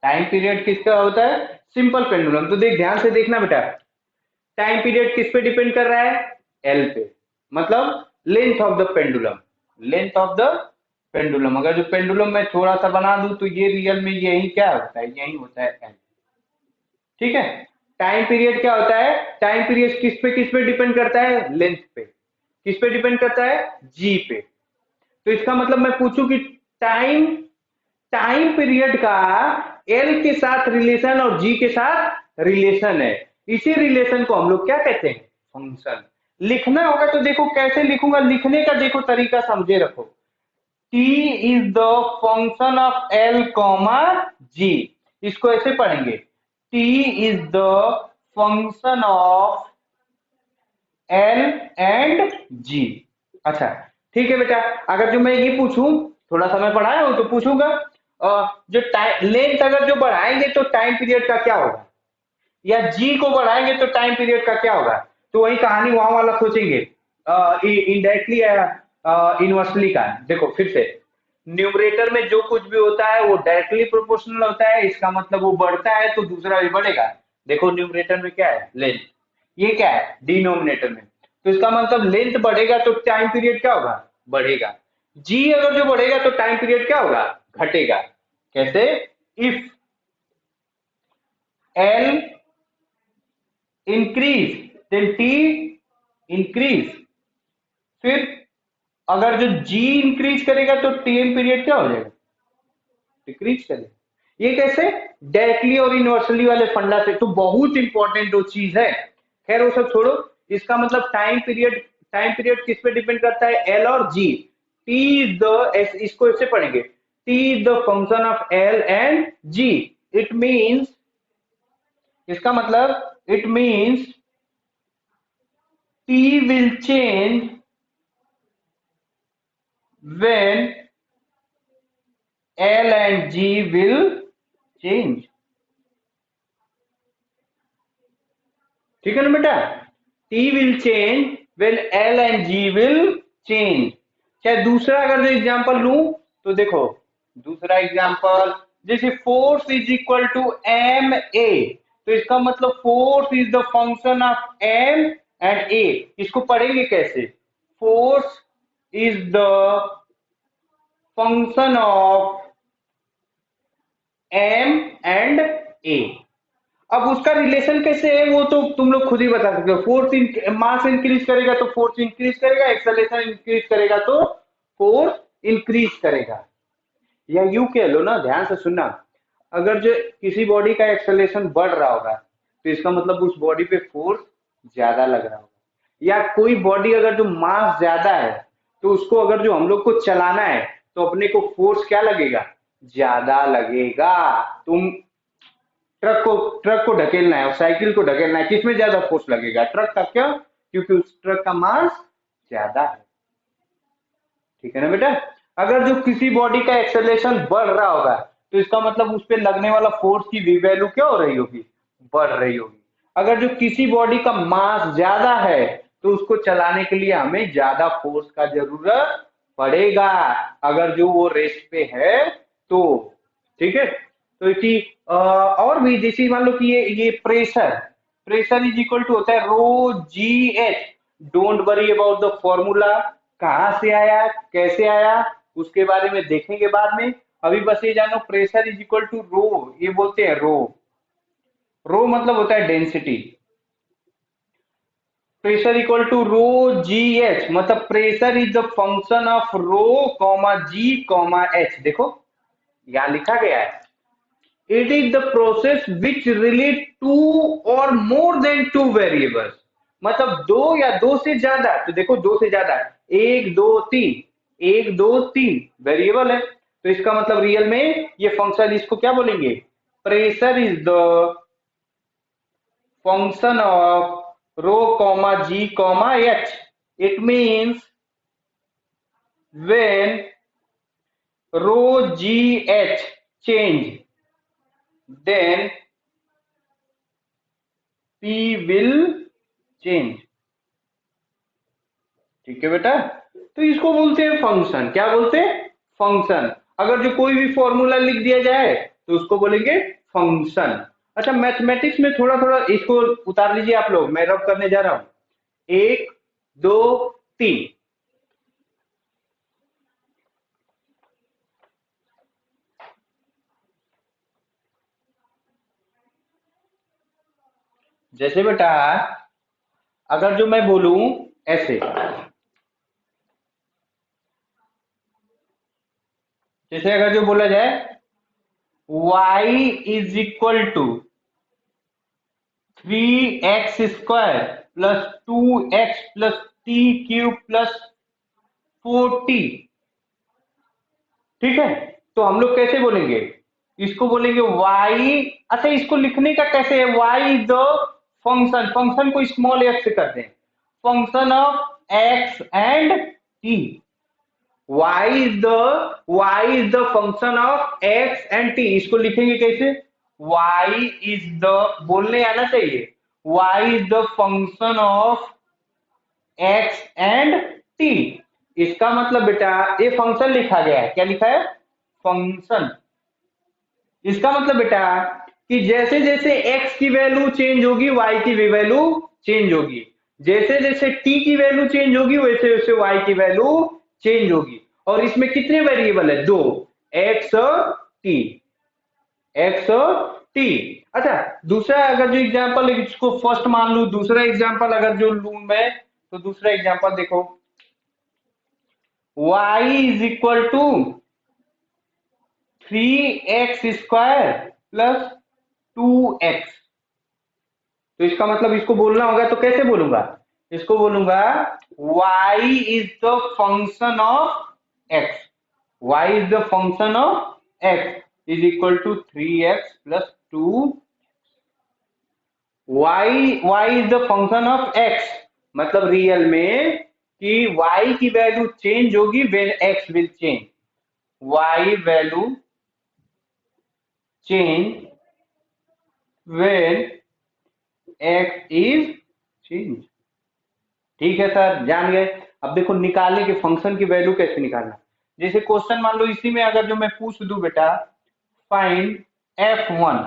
Time period किसका होता है, सिंपल पेंडुलम। तो देख ध्यान से देखना बेटा, टाइम पीरियड किस पे डिपेंड कर रहा है, एल पे, मतलब length of the pendulum, length of the pendulum. अगर जो पेंडुलम मैं थोड़ा सा बना दूं तो ये रियल में यही क्या होता है, यही होता है एल। ठीक है। टाइम पीरियड क्या होता है, टाइम पीरियड किस पे डिपेंड करता है, लेंथ पे। किस पे डिपेंड करता है, जी पे। तो इसका मतलब मैं पूछूं कि टाइम टाइम पीरियड का एल के साथ रिलेशन और जी के साथ रिलेशन है, इसी रिलेशन को हम लोग क्या कहते हैं, फंक्शन। लिखना होगा तो देखो कैसे लिखूंगा, लिखने का देखो तरीका समझे रखो। T is the function of L comma G, इसको ऐसे पढ़ेंगे, T is the function of L and G. अच्छा ठीक है बेटा, अगर जो मैं ये पूछूं, थोड़ा सा मैं पढ़ाया हूं तो पूछूंगा, जो टाइम लेंथ अगर जो बढ़ाएंगे तो टाइम पीरियड का क्या होगा, या जी को बढ़ाएंगे तो टाइम पीरियड का क्या होगा। तो वही कहानी वहां वाला सोचेंगे, इनडायरेक्टली या इनवर्सली का। देखो फिर से, न्यूमरेटर में जो कुछ भी होता है वो डायरेक्टली प्रोपोर्शनल होता है, इसका मतलब वो बढ़ता है तो दूसरा भी बढ़ेगा। देखो न्यूमरेटर में क्या है, लेंथ, ये क्या है डिनोमिनेटर में, तो इसका मतलब लेंथ बढ़ेगा तो टाइम पीरियड क्या होगा, बढ़ेगा। जी अगर जो बढ़ेगा तो टाइम पीरियड क्या होगा, घटेगा। कैसे, if L increase then T increase. फिर अगर जो जी इंक्रीज करेगा तो टाइम पीरियड क्या हो जाएगा, डिक्रीज करेगा। ये कैसे, डायरेक्टली और इनवर्सली वाले फंडा से। तो बहुत इंपॉर्टेंट दो चीज है, खैर वो सब छोड़ो। इसका मतलब टाइम पीरियड किस पे डिपेंड करता है, एल और जी। टी इज द, इसको ऐसे पढ़ेंगे, T is the function of L and G. It means, इसका मतलब it means T will change when L and G will change। ठीक है ना बेटा, T will change when L and G will change। चाहे दूसरा अगर जो एग्जांपल लूं तो देखो, दूसरा एग्जांपल जैसे force is equal to M A, तो इसका मतलब force is the function of M and A. इसको पढ़ेंगे कैसे, force is the function of M and A. अब उसका रिलेशन कैसे है वो तो तुम लोग खुद ही बता सकते हो। फोर्स मास इंक्रीज करेगा तो फोर्स इंक्रीज करेगा, एक्सेलरेशन इंक्रीज करेगा तो फोर्स इंक्रीज करेगा। या यू कह लो ना, ध्यान से सुनना, अगर जो किसी बॉडी का एक्सेलरेशन बढ़ रहा होगा तो इसका मतलब उस बॉडी पे फोर्स ज्यादा लग रहा होगा। या कोई बॉडी अगर जो मास ज्यादा है तो उसको अगर जो हम लोग को चलाना है तो अपने को फोर्स क्या लगेगा, ज्यादा लगेगा। तुम ट्रक को ढकेलना है और साइकिल को ढकेलना है, किसमें ज्यादा फोर्स लगेगा, ट्रक का। क्यों? क्योंकि उस ट्रक का मास ज्यादा है। ठीक है ना बेटा। अगर जो किसी बॉडी का एक्सेलरेशन बढ़ रहा होगा तो इसका मतलब उस पर लगने वाला फोर्स की भी वैल्यू क्या हो रही होगी, बढ़ रही होगी। अगर जो किसी बॉडी का मास ज्यादा है तो उसको चलाने के लिए हमें ज्यादा फोर्स का जरूरत पड़ेगा, अगर जो वो रेस्ट पे है तो। ठीक है। तो इसी और भी जैसे मान लो कि ये pressure, pressure is equal to होता है rho G H. Don't worry about the formula, कहां से आया कैसे आया उसके बारे में देखेंगे बाद में। अभी बस ये जानो pressure is equal to rho, ये बोलते हैं रो। रो मतलब होता है density. Pressure equal to rho G H, मतलब pressure is the function of rho comma G comma H. देखो यहां लिखा गया है, it is the process which relate two or more than two variables। मतलब दो या दो से ज्यादा, तो देखो दो से ज्यादा, एक दो तीन, एक दो तीन वेरिएबल है, तो इसका मतलब रियल में ये फंक्शन, इसको क्या बोलेंगे, pressure is the function of rho comma G comma H. It means when rho g h change, then p will change। ठीक है बेटा। तो इसको बोलते हैं फंक्शन। क्या बोलते हैं, फंक्शन। अगर जो कोई भी फॉर्मूला लिख दिया जाए तो उसको बोलेंगे फंक्शन। अच्छा मैथमेटिक्स में थोड़ा थोड़ा इसको उतार लीजिए आप लोग, मैं रब करने जा रहा हूं। एक दो तीन, जैसे बेटा अगर जो मैं बोलूं ऐसे, जैसे अगर जो बोला जाए y is equal to 3x² plus 2x plus T cube plus 40। ठीक है। तो हम लोग कैसे बोलेंगे, इसको बोलेंगे y। अच्छा इसको लिखने का कैसे है, y is the function, function को स्मॉल f से करते हैं, function of x and t। y is the function of x and t। इसको लिखेंगे कैसे, y इज द, बोलने आना चाहिए, y is the function of x and t। इसका मतलब बेटा ये फंक्शन लिखा गया है, क्या लिखा है, फंक्शन। इसका मतलब बेटा कि जैसे जैसे x की वैल्यू चेंज होगी y की भी वैल्यू चेंज होगी, जैसे जैसे t की वैल्यू चेंज होगी वैसे वैसे y की वैल्यू चेंज होगी। और इसमें कितने वेरिएबल है, दो, x और t, x और t। अच्छा दूसरा अगर जो एग्जांपल है इसको फर्स्ट मान लू, दूसरा एग्जांपल अगर जो लू मैं, तो दूसरा एग्जांपल देखो, y is equal to 3x² plus 2x। तो इसका मतलब इसको बोलना होगा तो कैसे बोलूंगा, इसको बोलूंगा y is the function of x, y is the function of x is equal to 3x plus 2। y is the function of x, मतलब रियल में कि y की वैल्यू चेंज होगी when x will change, y value change when x is change. ठीक है sir जान गए। अब देखो निकालने के फंक्शन की वैल्यू कैसे निकालना, जैसे क्वेश्चन मान लो इसी में अगर जो मैं पूछ दूं बेटा फाइंड f1।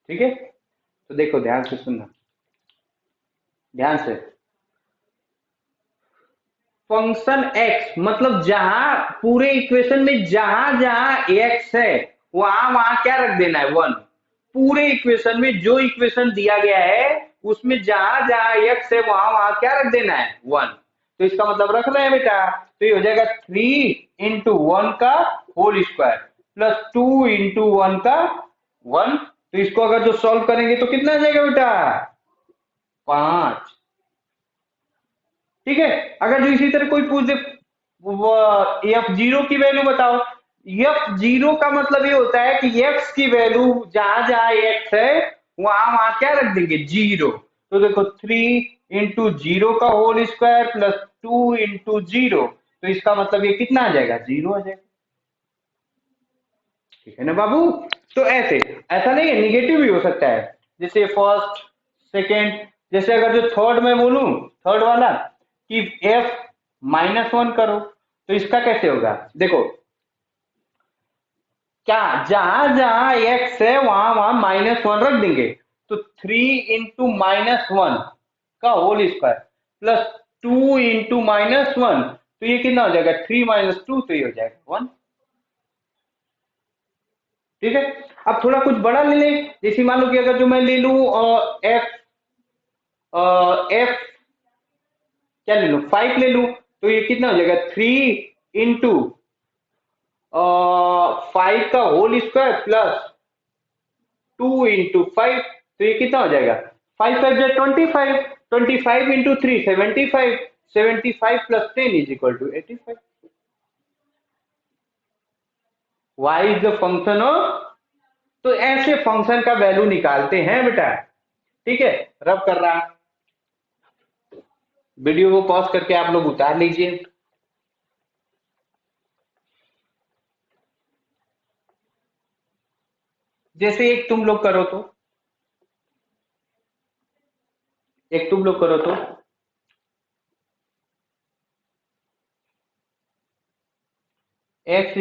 ठीक है। तो देखो ध्यान से सुनना, ध्यान से, फंक्शन x मतलब जहां पूरे इक्वेशन में जहां जहां x है वहां वहां क्या रख देना है, 1। पूरे इक्वेशन में जो इक्वेशन दिया गया है उसमें जहां जहां x है वहां वहां क्या रख देना है, 1। तो इसका मतलब रख रहे हैं बेटा, तो ये हो जाएगा 3 × 1 का होल स्क्वायर प्लस 2 × 1 का 1। तो इसको अगर जो सॉल्व करेंगे तो कितना आ जाएगा बेटा, 5। ठीक है। अगर जो इसी तरह कोई पूछ दे एफ जीरो की वैल्यू बताओ, एफ जीरो का मतलब ये होता है कि एक्स की वैल्यू जहां जहां एक्स है वहां वहां क्या रख देंगे, जीरो। तो देखो 3 × 0 का होल स्क्वायर प्लस 2 × 0, तो इसका मतलब ये कितना आ जाएगा, जीरो आ जाएगा। ठीक है ना बाबू। तो ऐसे, ऐसा नहीं है, निगेटिव भी हो सकता है, जैसे फर्स्ट सेकेंड। जैसे अगर जो थर्ड में बोलूं, थर्ड वाला कि f-1 करो, तो इसका कैसे होगा, देखो क्या, जहां जहां x है वहां वहां -1 रख देंगे। तो 3 × -1 का होल स्क्वायर प्लस 2 × -1, तो ये कितना हो जाएगा, 3 - 2, तो ये हो जाएगा 1। ठीक है। अब थोड़ा कुछ बड़ा ले लें, जैसे मान लो कि अगर जो मैं ले लूं एफ एफ क्या ले लूं, 5 ले लूं, तो ये कितना हो जाएगा, 3 × 5 का होल स्क्वायर प्लस 2 × 5, तो ये कितना हो जाएगा, 5×5 = 25, 25 × 3 75, 75 + 10 = 85। y is the function of, तो ऐसे फंक्शन का वैल्यू निकालते हैं बेटा। ठीक है, रब कर रहा, वीडियो को पॉज करके आप लोग उतार लीजिए। जैसे एक तुम लोग करो तो, एक तुम लोग करो तो, x = t³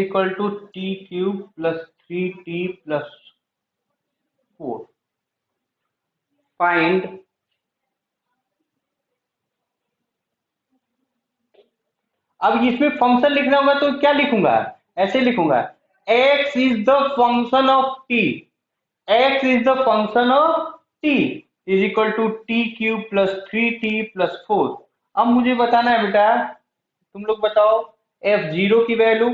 + 3t + 4, फाइंड। अब इसमें फंक्शन लिखना होगा तो क्या लिखूंगा, ऐसे लिखूंगा, x is the function of t, x is the function of t = t³ + 3t + 4। अब मुझे बताना है बेटा, तुम लोग बताओ, f0 की वैल्यू,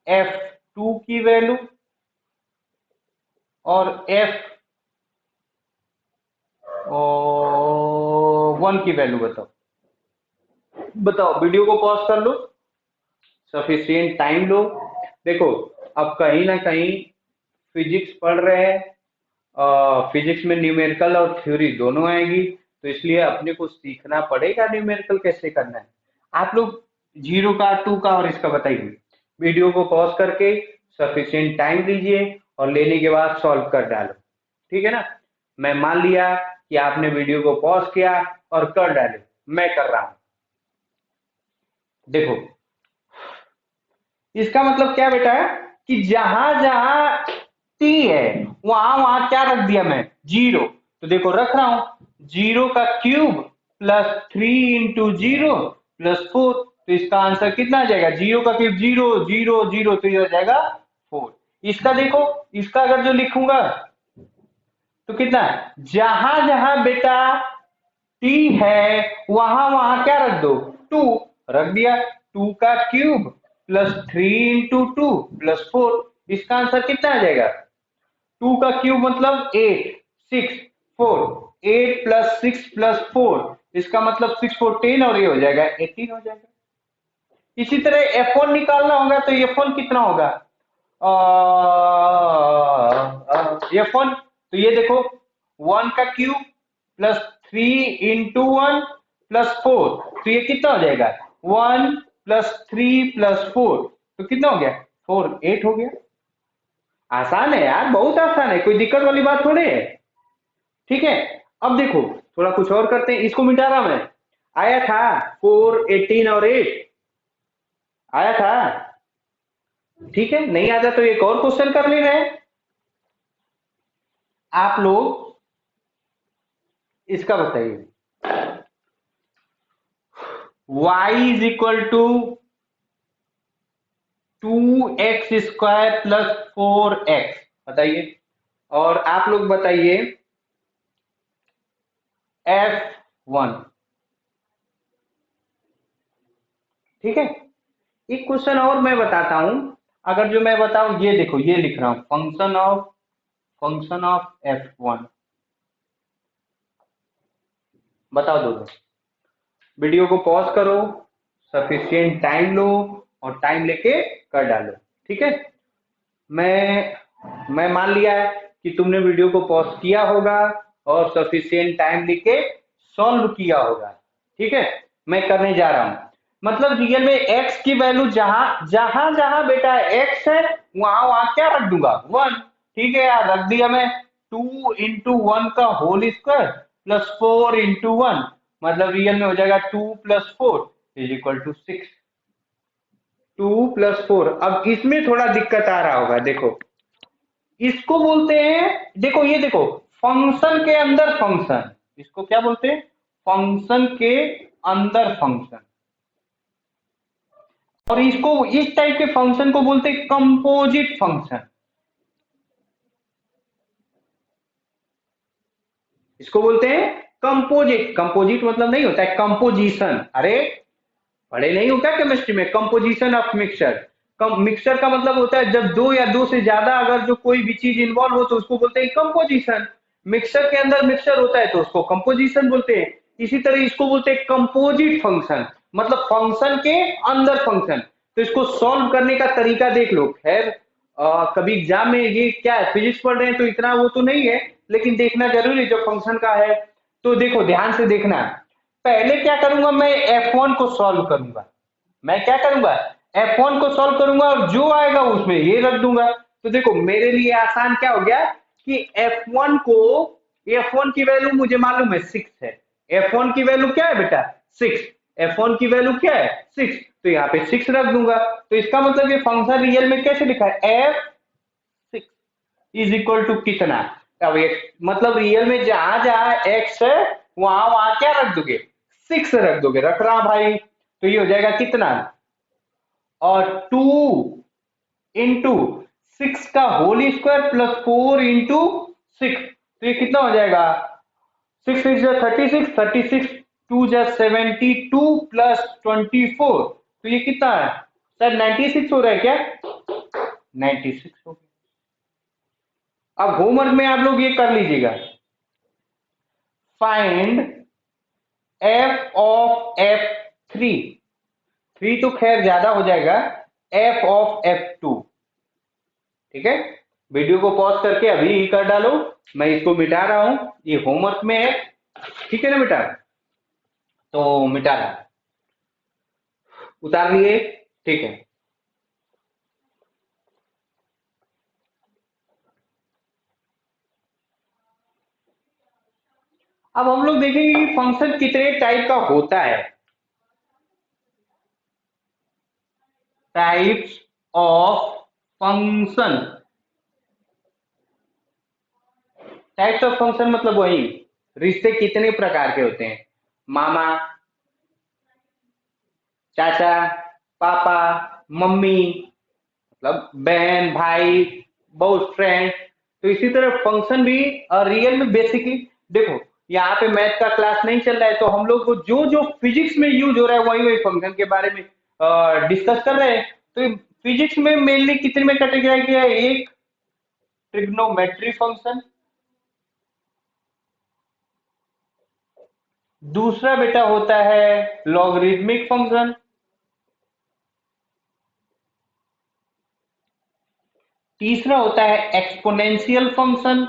f2 की वैल्यू और f1 की वैल्यू बताओ। बताओ, वीडियो को पॉज कर लो, सफिशिएंट टाइम लो। देखो, अब कहीं ना कहीं फिजिक्स पढ़ रहे हैं, फिजिक्स में न्यूमेरिकल और थ्योरी दोनों आएगी, तो इसलिए अपने को सीखना पड़ेगा न्यूमेरिकल कैसे करना है। आप लोग 0 का, 2 का और इसका बताइए। वीडियो को पॉज करके सफिशिएंट टाइम लीजिए और लेने के बाद सॉल्व कर डालो। ठीक है ना। मैं मान लिया कि आपने वीडियो को पॉज किया और कर डाले, मैं कर रहा हूं। देखो, इसका मतलब क्या बेटा, कि जहां जहां टी है वहां वहां क्या रख दिया मैं, जीरो। तो देखो रख रहा हूं, 0 का क्यूब प्लस 3 × 0 + 4, तो इसका आंसर कितना आ जाएगा, 0 का क्यूब 0 0 0, तो ये हो जाएगा 4। इसका देखो, इसका अगर जो लिखूंगा तो कितना, जहां जहां बेटा टी है वहां वहां क्या रख दो, 2 रख दिया, 2 का क्यूब प्लस 3 × 2 + 4, इसका आंसर कितना आ जाएगा, 2 का क्यूब मतलब 8, 6, 4, 8 + 6 + 4, इसका मतलब 6 4 10, और ये हो जाएगा 18 हो जाएगा। इसी तरह F1 निकालना होगा, तो F1 कितना होगा, F1, तो ये देखो 1 का क्यूब प्लस 3 × 1 + 4, तो ये कितना हो जाएगा, 1 + 3 + 4, तो कितना हो गया, 4, 8 हो गया। आसान है यार, बहुत आसान है, कोई दिक्कत वाली बात थोड़ी है। ठीक है। अब देखो, थोड़ा कुछ और करते हैं, इसको मिटा रहा मैं। आया था 4, 18 और 8, आया था। ठीक है, नहीं आता तो एक और क्वेश्चन कर ले रहे हैं आप लोग। इसका बताइए, y = 2x² + 4x, बताइए। और आप लोग बताइए F1। ठीक है। एक क्वेश्चन और मैं बताता हूं, अगर जो मैं बताऊं, ये देखो, ये लिख रहा हूं, फंक्शन ऑफ F1, बताओ दोनों। वीडियो को पॉज करो, सफिशिएंट टाइम लो और टाइम लेके कर डालो। ठीक है, मैं मान लिया है कि तुमने वीडियो को पॉज किया होगा और सफिशिएंट टाइम लेके सॉल्व किया होगा। ठीक है, मैं करने जा रहा हूं। मतलब रियल में x की वैल्यू जहां जहां जहां बेटा x है वहां वहां क्या रख दूंगा, 1। ठीक है यार, रख दिया मैं। 2 × 1 का होल स्क्वायर प्लस 4 × 1, मतलब रियल में हो जाएगा 2 + 4 = 6। 2 + 4। अब इसमें थोड़ा दिक्कत आ रहा होगा, देखो इसको बोलते हैं, देखो ये देखो, फंक्शन के अंदर फंक्शन, इसको क्या बोलते हैं, फंक्शन के अंदर फंक्शन। और इसको, इस टाइप के फंक्शन को बोलते हैं कंपोजिट फंक्शन। इसको बोलते हैं कंपोजिट। कंपोजिट मतलब नहीं होता है कंपोजिशन, अरे पढ़े नहीं हो क्या केमिस्ट्री में, कंपोजिशन ऑफ मिक्सचर। मिक्सचर का मतलब होता है जब दो या दो से ज्यादा अगर जो कोई भी चीज इन्वॉल्व हो तो उसको बोलते हैं कंपोजिशन। मिक्सचर के अंदर मिक्सचर होता है तो उसको कंपोजिशन बोलते हैं। इसी तरह इसको बोलते हैं कंपोजिट फंक्शन, मतलब फंक्शन के अंदर फंक्शन। तो इसको सॉल्व करने का तरीका देख लो। खैर कभी एग्जाम में ये क्या है, फिजिक्स पढ़ रहे हैं तो इतना वो तो नहीं है, लेकिन देखना जरूरी है जब फंक्शन का है। तो देखो ध्यान से देखना, पहले क्या करूंगा, मैं F1 को सॉल्व करूंगा। मैं क्या करूंगा, F1 को सॉल्व करूंगा और जो आएगा उसमें ये रख दूंगा। तो देखो मेरे लिए आसान क्या हो गया कि F1 को, F1 की वैल्यू मुझे मालूम है 6 है। F1 की वैल्यू क्या है बेटा, 6। F1 की वैल्यू क्या है, 6। तो यहाँ पे 6 रख दूंगा। तो इसका मतलब ये फंक्शन रियल में कैसे लिखा है, F6 = कितना। अब ये मतलब रियल में जहां जहां x है वहां वहां क्या रख दोगे, 6 रख दोगे। रख रहा भाई, तो ये हो जाएगा कितना, और 2 × 6 का होल स्क्वायर प्लस 4 × 6। तो ये कितना हो जाएगा, 6 × 6 = 36, 36 2 × 72 प्लस 24। तो ये कितना है सर, 96 हो रहा है क्या, 96 हो गया। अब होमवर्क में आप लोग ये कर लीजिएगा, फाइंड f(f3), 3 तो खैर ज्यादा हो जाएगा, f(f2). ठीक है, वीडियो को पॉज करके अभी ही कर डालो, मैं इसको मिटा रहा हूं, ये होमवर्क में है। ठीक है ना बेटा, तो मिटा उतार लिए। ठीक है, अब हम लोग देखेंगे कि फंक्शन कितने टाइप का होता है। Types of function, types of function मतलब वही रिश्ते कितने प्रकार के होते हैं, मामा, चाचा, पापा, मम्मी, मतलब बहन भाई, बहुत फ्रेंड। तो इसी तरह फंक्शन भी रियल में बेसिकली, देखो यहाँ पे मैथ का क्लास नहीं चल रहा है तो हम लोग को जो जो फिजिक्स में यूज हो रहा है वही वही फंक्शन के बारे में डिस्कस कर रहे हैं। तो फिजिक्स में मेनली कितने में कैटेगराइज किया है, एक ट्रिग्नोमेट्री फंक्शन, दूसरा बेटा होता है लॉगरिदमिक फंक्शन, तीसरा होता है एक्सपोनेंशियल फंक्शन,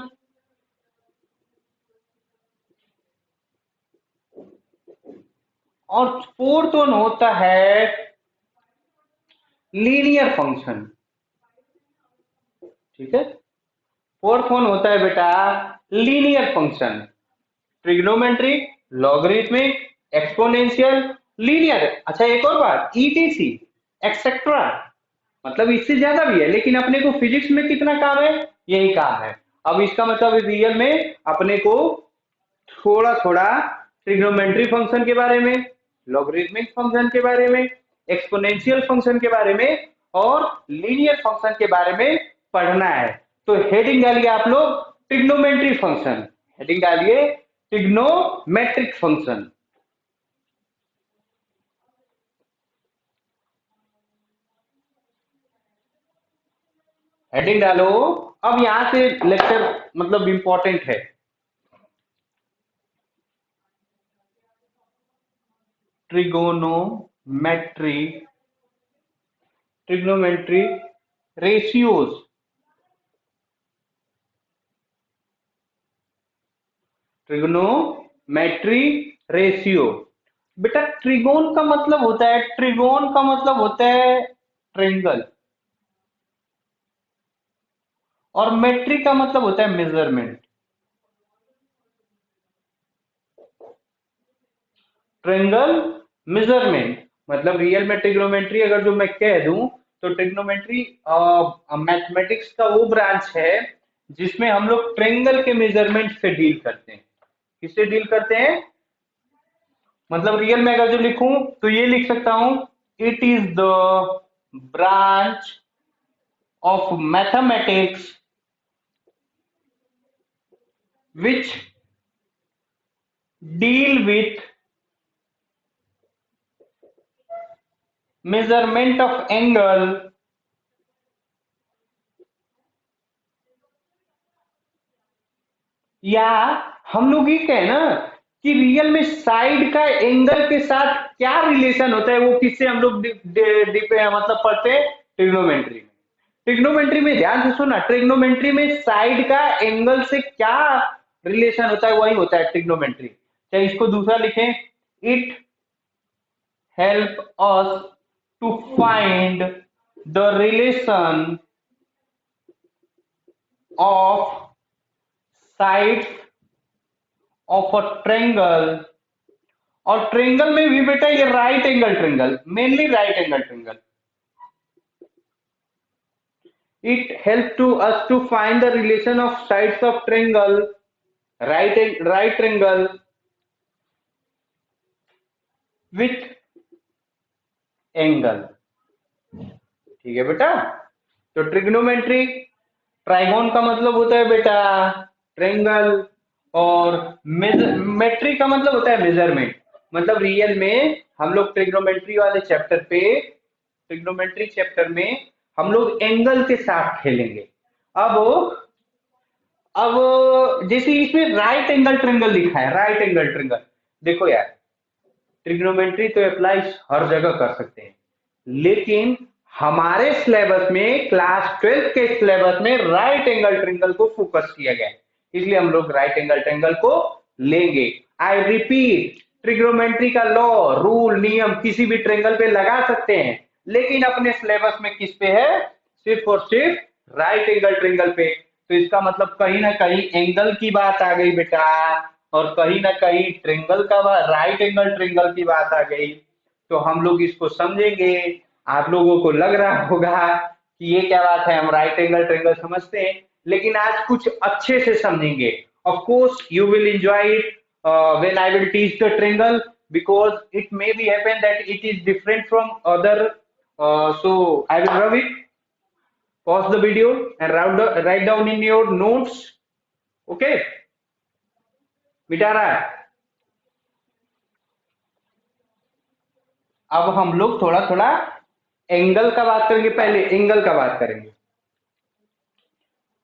और फोर्थ वन होता है लीनियर फंक्शन। ठीक है, फोर्थ वन होता है बेटा linear function, trigonometry, logarithmic, exponential, linear. अच्छा एक और बात, ईटीसी, एक्सेट्रा, मतलब इससे ज्यादा भी है, लेकिन अपने को फिजिक्स में कितना काम है, यही काम है। अब इसका मतलब रियल में अपने को थोड़ा थोड़ा ट्रिग्नोमेट्री फंक्शन के बारे में, लॉगरिथमिक फंक्शन के बारे में, एक्सपोनेंशियल फंक्शन के बारे में और लीनियर फंक्शन के बारे में पढ़ना है। तो हेडिंग डालिए आप लोग ट्रिग्नोमेट्री फंक्शन, हेडिंग डालिए ट्रिग्नोमेट्रिक फंक्शन, हेडिंग डालो। अब यहां से लेक्चर मतलब इंपॉर्टेंट है। Trigonometry trigonometry ratios. Trigonometry ratio. बेटा ट्रिगोन का मतलब होता है, ट्रिगोन का मतलब होता है ट्रेंगल, और मेट्री का मतलब होता है मेजरमेंट। ट्रेंगल मेजरमेंट मतलब रियल में ट्रिग्नोमेट्री अगर जो मैं कह दूं तो ट्रिग्नोमेट्री मैथमेटिक्स का वो ब्रांच है जिसमें हम लोग ट्रेंगल के मेजरमेंट से डील करते हैं। किससे डील करते हैं? मतलब रियल में अगर जो लिखूं तो ये लिख सकता हूं, it is the branch of mathematics which deal with measurement of angle या हम लोग ये कहें ना कि रियल में साइड का एंगल के साथ क्या रिलेशन होता है, वो किससे हम लोग मतलब पढ़ते हैं ट्रिग्नोमेट्री में। ट्रिग्नोमेट्री में ध्यान से सुना, ट्रिग्नोमेट्री में साइड का एंगल से क्या रिलेशन होता है, वही होता है ट्रिग्नोमेट्री। चाहे इसको दूसरा लिखें, it help us to find the relation of sides of a triangle. और ट्रेंगल में भी बेटा ये right angle triangle, mainly right angle triangle. It help to us to find the relation of sides of triangle, right triangle with angle. ठीक है बेटा। तो trigonometry, trigon का मतलब होता है बेटा ट्रेंगल, और मेट्री का मतलब होता है मेजरमेंट। मतलब रियल में हम लोग ट्रिग्नोमेट्री वाले चैप्टर पे, ट्रिग्नोमेट्री चैप्टर में हम लोग एंगल के साथ खेलेंगे। अब जैसे इसमें राइट एंगल ट्रेंगल लिखा है, राइट एंगल ट्रेंगल, देखो यार ट्रिग्नोमेट्री तो अप्लाई हर जगह कर सकते हैं, लेकिन हमारे सिलेबस में क्लास 12 के सिलेबस में राइट एंगल ट्रेंगल को फोकस किया गया है, इसलिए हम लोग राइट एंगल ट्रेंगल को लेंगे। आई रिपीट, ट्रिग्नोमेट्री का लॉ, रूल, नियम किसी भी ट्रेंगल पे लगा सकते हैं, लेकिन अपने सिलेबस में किस पे है? सिर्फ और सिर्फ राइट एंगल ट्रेंगल पे। तो इसका मतलब कहीं ना कहीं एंगल की बात आ गई बेटा, और कहीं ना कहीं ट्रेंगल का राइट एंगल ट्रेंगल की बात आ गई। तो हम लोग इसको समझेंगे। आप लोगों को लग रहा होगा कि ये क्या बात है, हम राइट एंगल ट्रेंगल समझते हैं, लेकिन आज कुछ अच्छे से समझेंगे। Of course you will enjoy it when I will teach the triangle, because it may be happen that it is different from other, so I will rub it, pause the video and write down in your notes. Okay, मिटा रहा है। अब हम लोग थोड़ा थोड़ा angle का बात करेंगे, पहले एंगल का बात करेंगे।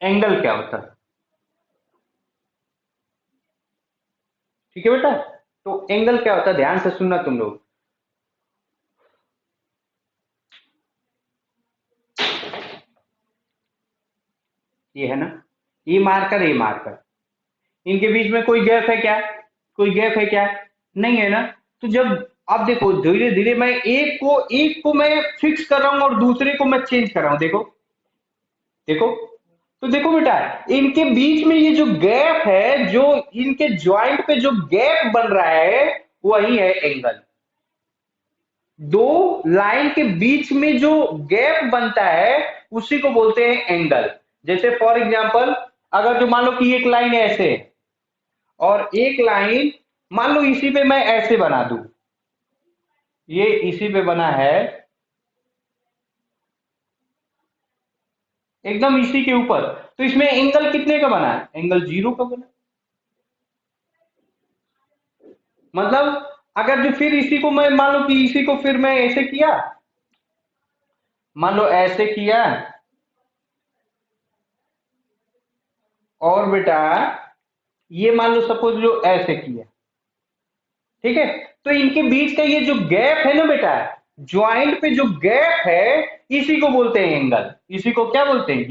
एंगल क्या होता है? ठीक है बेटा। तो एंगल क्या होता है, ध्यान से सुनना तुम लोग। ये है ना, ये मार्कर, ये मार्कर, इनके बीच में कोई गैप है क्या? कोई गैप है क्या? नहीं है ना। तो जब आप देखो धीरे धीरे मैं एक को मैं फिक्स कर रहा हूं और दूसरे को मैं चेंज कर रहा हूं, देखो देखो। तो देखो बेटा, इनके बीच में ये जो गैप है, जो इनके ज्वाइंट पे जो गैप बन रहा है, वही है एंगल। दो लाइन के बीच में जो गैप बनता है उसी को बोलते हैं एंगल। जैसे फॉर एग्जांपल, अगर जो मान लो कि एक लाइन ऐसे है और एक लाइन मान लो इसी पे मैं ऐसे बना दूं, ये इसी पे बना है, एकदम इसी के ऊपर, तो इसमें एंगल कितने का बना है? एंगल 0 का बना। मतलब अगर जो फिर इसी को मैं मान लो कि इसी को फिर मैं ऐसे किया, मान लो ऐसे किया, और बेटा ये मान लो सपोज जो ऐसे किया, ठीक है, तो इनके बीच का ये जो गैप है ना बेटा, ज्वाइंट पे जो गैप है, इसी को बोलते हैं एंगल। इसी को क्या बोलते हैं?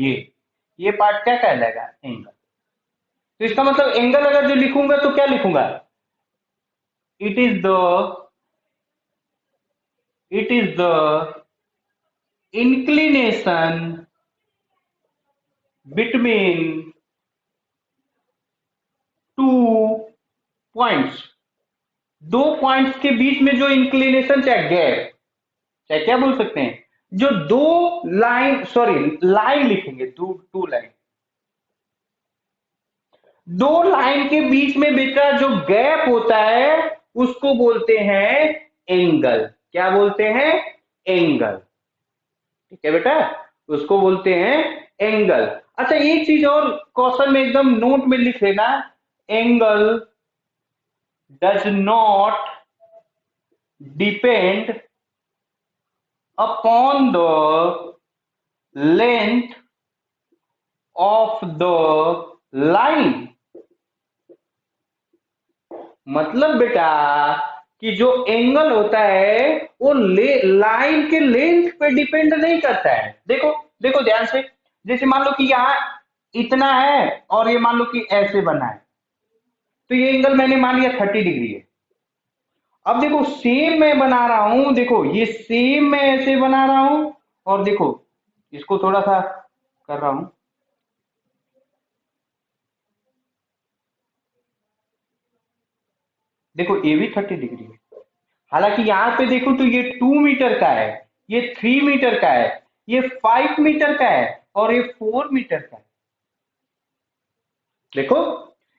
ये पार्ट क्या कहलाएगा? एंगल। तो इसका मतलब एंगल अगर जो लिखूंगा तो क्या लिखूंगा? It is the it is the inclination between two points. दो पॉइंट्स के बीच में जो इंक्लिनेशन, चाहे गैप, चाहे क्या बोल सकते हैं, जो दो लाइन, सॉरी लाइन लिखेंगे, टू लाइन, दो लाइन के बीच में बेटा जो गैप होता है उसको बोलते हैं एंगल। क्या बोलते हैं? एंगल। ठीक है बेटा, उसको बोलते हैं एंगल। अच्छा, एक चीज और क्वेश्चन में एकदम नोट में लिख लेना, angle does not depend upon the length of the line. मतलब बेटा कि जो एंगल होता है वो लाइन के लेंथ पे डिपेंड नहीं करता है। देखो देखो ध्यान से, जैसे मान लो कि यहाँ इतना है और ये मान लो कि ऐसे बना है, तो ये एंगल मैंने मान लिया 30 डिग्री है। अब देखो सेम मैं बना रहा हूं, देखो ये सेम मैं ऐसे बना रहा हूं, और देखो इसको थोड़ा सा कर रहा हूं, देखो ये भी 30 डिग्री है। हालांकि यहाँ पे देखो तो ये 2 मीटर का है, ये 3 मीटर का है, ये 5 मीटर का है, और ये 4 मीटर का है। देखो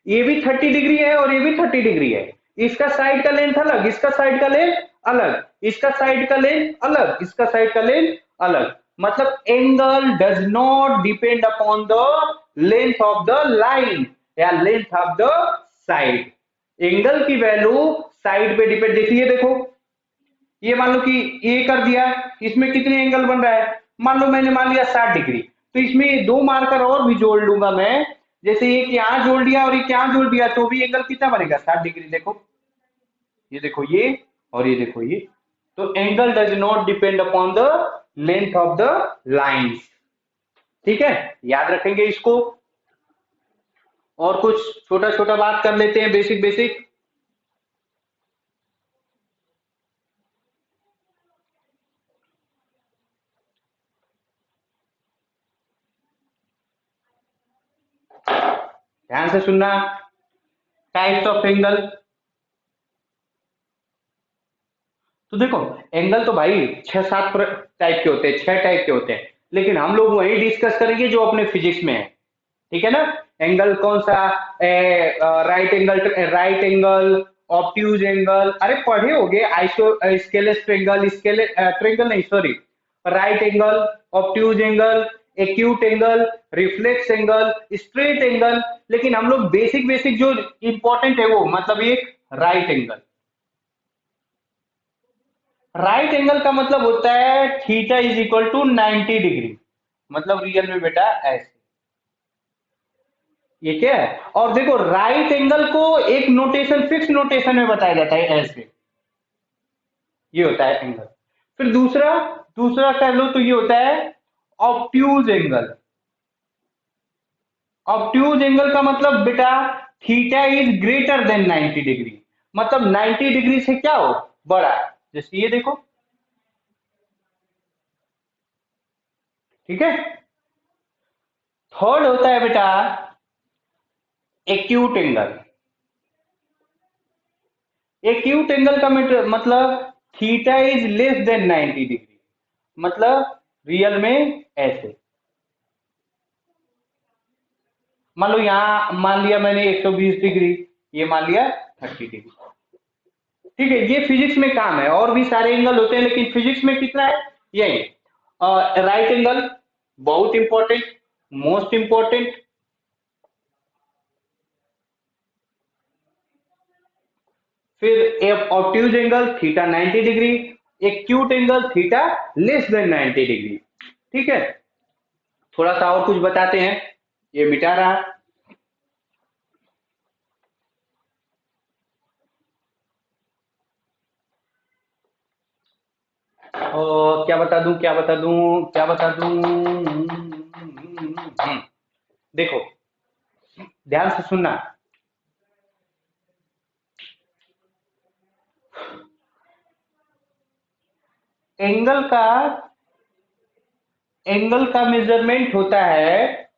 ये भी 30 डिग्री है और ये भी 30 डिग्री है। इसका साइड का लेंथ अलग, इसका साइड का लेंथ अलग, इसका साइड का लेंथ अलग, इसका साइड का लेंथ अलग। मतलब angle does not depend upon the length of the line या length of the side. Angle की वैल्यू साइड पे डिपेंड, देखिए देखो, ये मान लो कि ये कर दिया, इसमें कितने एंगल बन रहा है? मान लो मैंने मान लिया 60 डिग्री, तो इसमें दो मार्कर और भी जोड़ लूंगा मैं, जैसे एक यहाँ जोड़ दिया और एक यहाँ जोड़ दिया, तो भी एंगल कितना बनेगा? 60 डिग्री। देखो ये देखो ये, और ये देखो ये। तो angle does not depend upon the length of the lines. ठीक है, याद रखेंगे इसको। और कुछ छोटा छोटा बात कर लेते हैं, बेसिक बेसिक। ध्यान से सुनना, टाइप्स ऑफ एंगल। तो देखो एंगल तो भाई छह सात टाइप के होते हैं, 6 टाइप के होते हैं, लेकिन हम लोग वही डिस्कस करेंगे जो अपने फिजिक्स में है। ठीक है ना? एंगल कौन सा? Right angle, right angle, obtuse angle, अरे पढ़े होगे, आइसो स्केलेस ट्रेंगल, स्केले ट्रेंगल नहीं sorry, right angle, obtuse angle, acute angle, reflex angle, straight angle. लेकिन हम लोग बेसिक बेसिक जो इंपॉर्टेंट है वो, मतलब एक राइट एंगल। राइट एंगल का मतलब होता है theta is equal to 90 degree. मतलब रियल में बेटा ऐसे, ये क्या है? और देखो राइट एंगल को एक नोटेशन, फिक्स नोटेशन में बताया जाता है ऐसे, ये होता है एंगल। फिर दूसरा, दूसरा कह लो तो ये होता है ऑब्ट्यूज एंगल। ऑब्ट्यूज एंगल का मतलब बेटा theta is greater than 90 degree, मतलब 90 डिग्री से क्या हो? बड़ा। जैसे ये देखो, ठीक है। थर्ड होता है बेटा एक्यूट एंगल। एक्यूट एंगल का मतलब theta is less than 90 degree, मतलब रियल में ऐसे। मान लो यहाँ मान लिया मैंने 120 डिग्री, ये मान लिया 30 डिग्री। ठीक है, ये फिजिक्स में काम है, और भी सारे एंगल होते हैं, लेकिन फिजिक्स में कितना है? यही। राइट एंगल बहुत इंपॉर्टेंट, मोस्ट इंपॉर्टेंट। फिर obtuse angle theta 90 degree, acute angle theta less than 90 degree. ठीक है, थोड़ा सा और कुछ बताते हैं, ये मिटा रहा। क्या बता दूं, क्या बता दूं, क्या बता दूं। देखो, ध्यान से सुनना। एंगल का एंगल का मेजरमेंट होता है,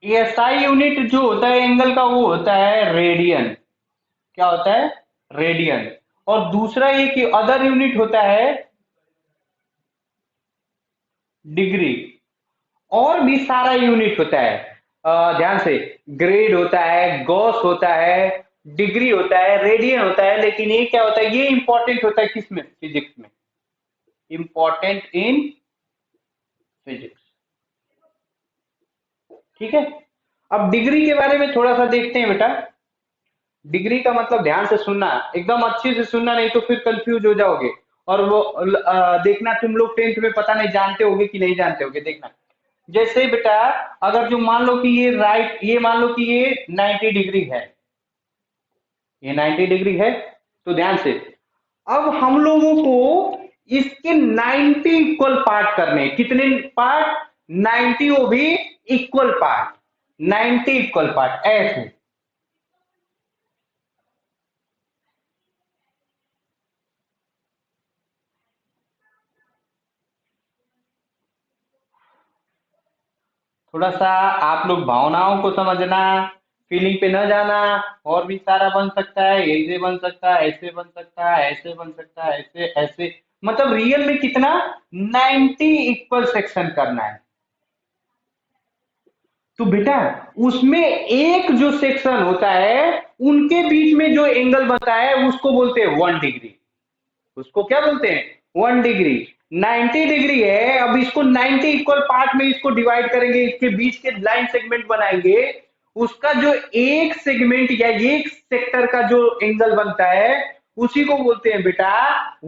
एसआई यूनिट जो होता है एंगल का वो होता है रेडियन। क्या होता है? रेडियन। और दूसरा ये कि अदर यूनिट होता है डिग्री। और भी सारा यूनिट होता है, ध्यान से, ग्रेड होता है, गॉस होता है, डिग्री होता है, रेडियन होता है, लेकिन ये क्या होता है, ये इंपॉर्टेंट होता है किसमें? फिजिक्स में। Important in physics. ठीक है। अब डिग्री के बारे में थोड़ा सा देखते हैं बेटा। डिग्री का मतलब, ध्यान से सुनना, एकदम अच्छे से सुनना, नहीं तो फिर कंफ्यूज हो जाओगे। और वो देखना, तुम लोग टेंथ में पता नहीं जानते होगे कि नहीं जानते होगे, देखना। जैसे बेटा, अगर जो मान लो कि ये मान लो कि ये 90 डिग्री है, ये 90 डिग्री है, तो ध्यान से, अब हम लोगों को इसके 90 इक्वल पार्ट करने हैं। कितने पार्ट? 90, वो भी इक्वल पार्ट। 90 इक्वल पार्ट ऐसे। थोड़ा सा आप लोग भावनाओं को समझना, फीलिंग पे न जाना। और भी सारा बन सकता है, ऐसे बन सकता है, ऐसे बन सकता है, ऐसे बन सकता है, ऐसे ऐसे। मतलब रियल में कितना? 90 इक्वल सेक्शन करना है। तो बेटा, उसमें एक जो सेक्शन होता है, उनके बीच में जो एंगल बनता है उसको बोलते हैं 1 डिग्री। उसको क्या बोलते हैं? 1 डिग्री। 90 डिग्री है, अब इसको 90 इक्वल पार्ट में इसको डिवाइड करेंगे, इसके बीच के लाइन सेगमेंट बनाएंगे। उसका जो एक सेगमेंट या एक सेक्टर का जो एंगल बनता है, उसी को बोलते हैं बेटा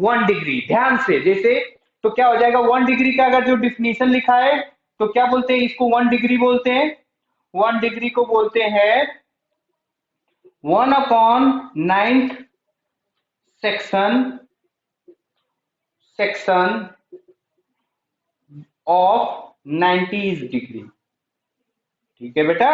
1 डिग्री। ध्यान से, जैसे, तो क्या हो जाएगा, 1 डिग्री का अगर जो डिफिनीशन लिखा है, तो क्या बोलते हैं इसको? 1 डिग्री बोलते हैं। 1 डिग्री को बोलते हैं 1/9 सेक्शन सेक्शन ऑफ 90 डिग्री। ठीक है बेटा,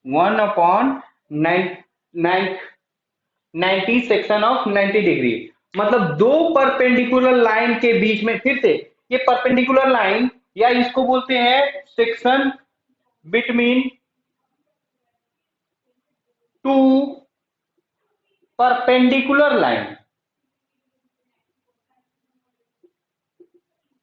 1/90 सेक्शन ऑफ 90 डिग्री। मतलब दो परपेंडिकुलर लाइन के बीच में, फिर से, ये परपेंडिकुलर लाइन, या इसको बोलते हैं section between two perpendicular line.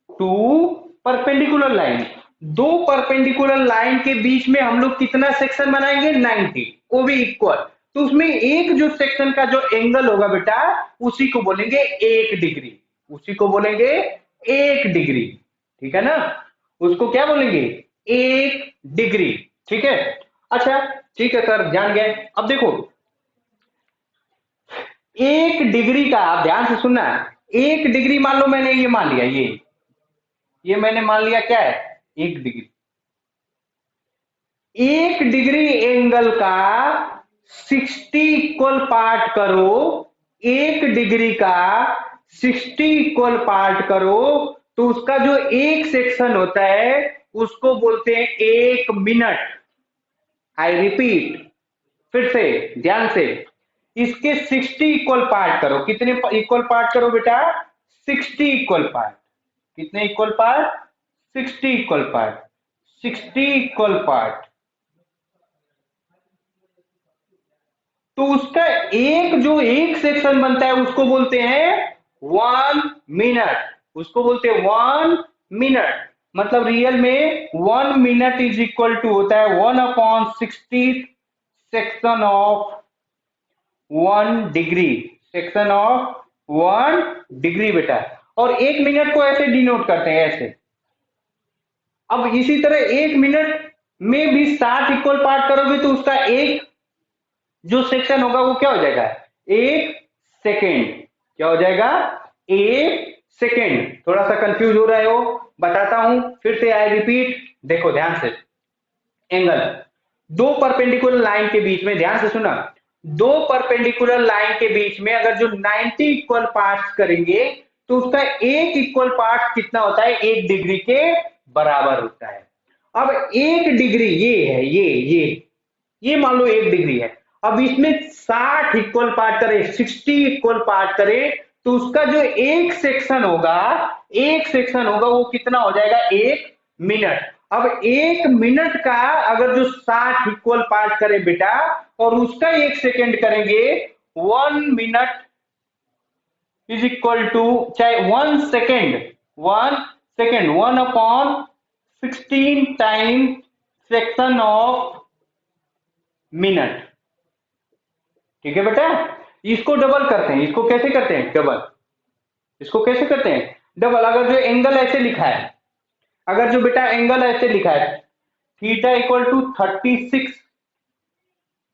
Two perpendicular line, दो परपेंडिकुलर लाइन के बीच में हम लोग कितना सेक्शन बनाएंगे? 90, वो भी इक्वल। तो उसमें एक जो सेक्शन का जो एंगल होगा बेटा, उसी को बोलेंगे 1 डिग्री। उसी को बोलेंगे 1 डिग्री। ठीक है ना? उसको क्या बोलेंगे? 1 डिग्री। ठीक है। अच्छा, ठीक है सर, जान गए। अब देखो, 1 डिग्री का, आप ध्यान से सुनना। 1 डिग्री मान लो मैंने ये मान लिया, ये मैंने मान लिया क्या है? 1 डिग्री। 1 डिग्री एंगल का 60 इक्वल पार्ट करो। 1 डिग्री का 60 इक्वल पार्ट करो, तो उसका जो एक सेक्शन होता है उसको बोलते हैं 1 मिनट। आई रिपीट, फिर से, ध्यान से, इसके 60 इक्वल पार्ट करो। कितने इक्वल पार्ट करो बेटा? 60 इक्वल पार्ट। कितने equal part? 60 equal part. 60 equal part. तो उसका एक जो एक सेक्शन बनता है उसको बोलते हैं 1 मिनट। उसको बोलते हैं 1 मिनट। मतलब रियल में 1 मिनट इज इक्वल टू होता है 1/60 section of 1 degree. Section of 1 degree बेटा। और 1 मिनट को ऐसे डिनोट करते हैं, ऐसे। अब इसी तरह 1 मिनट में भी 60 इक्वल पार्ट करोगे, तो उसका एक जो सेक्शन होगा वो क्या हो जाएगा? 1 सेकेंड। क्या हो जाएगा? 1 सेकेंड। थोड़ा सा कंफ्यूज हो रहे हो, बताता हूं फिर से, आई रिपीट। देखो ध्यान से, एंगल दो परपेंडिकुलर लाइन के बीच में, ध्यान से सुना, दो परपेंडिकुलर लाइन के बीच में अगर जो 90 इक्वल पार्ट्स करेंगे तो उसका एक इक्वल पार्ट कितना होता है, 1 डिग्री के बराबर होता है। अब 1 डिग्री ये है, ये मान लो 1 डिग्री है। अब इसमें 60 इक्वल पार्ट करें, 60 इक्वल पार्ट करें तो उसका जो एक सेक्शन होगा वो कितना हो जाएगा, 1 मिनट। अब 1 मिनट का अगर जो 60 इक्वल पार्ट करे बेटा और उसका 1 सेकेंड करेंगे, 1 मिनट इज इक्वल टू, चाहे 1 second 1/16 time section of minute. ठीक है बेटा, इसको डबल करते हैं, इसको कैसे करते हैं डबल, इसको कैसे करते हैं डबल। अगर जो एंगल ऐसे लिखा है, अगर जो बेटा एंगल ऐसे लिखा है थीटा इक्वल टू 36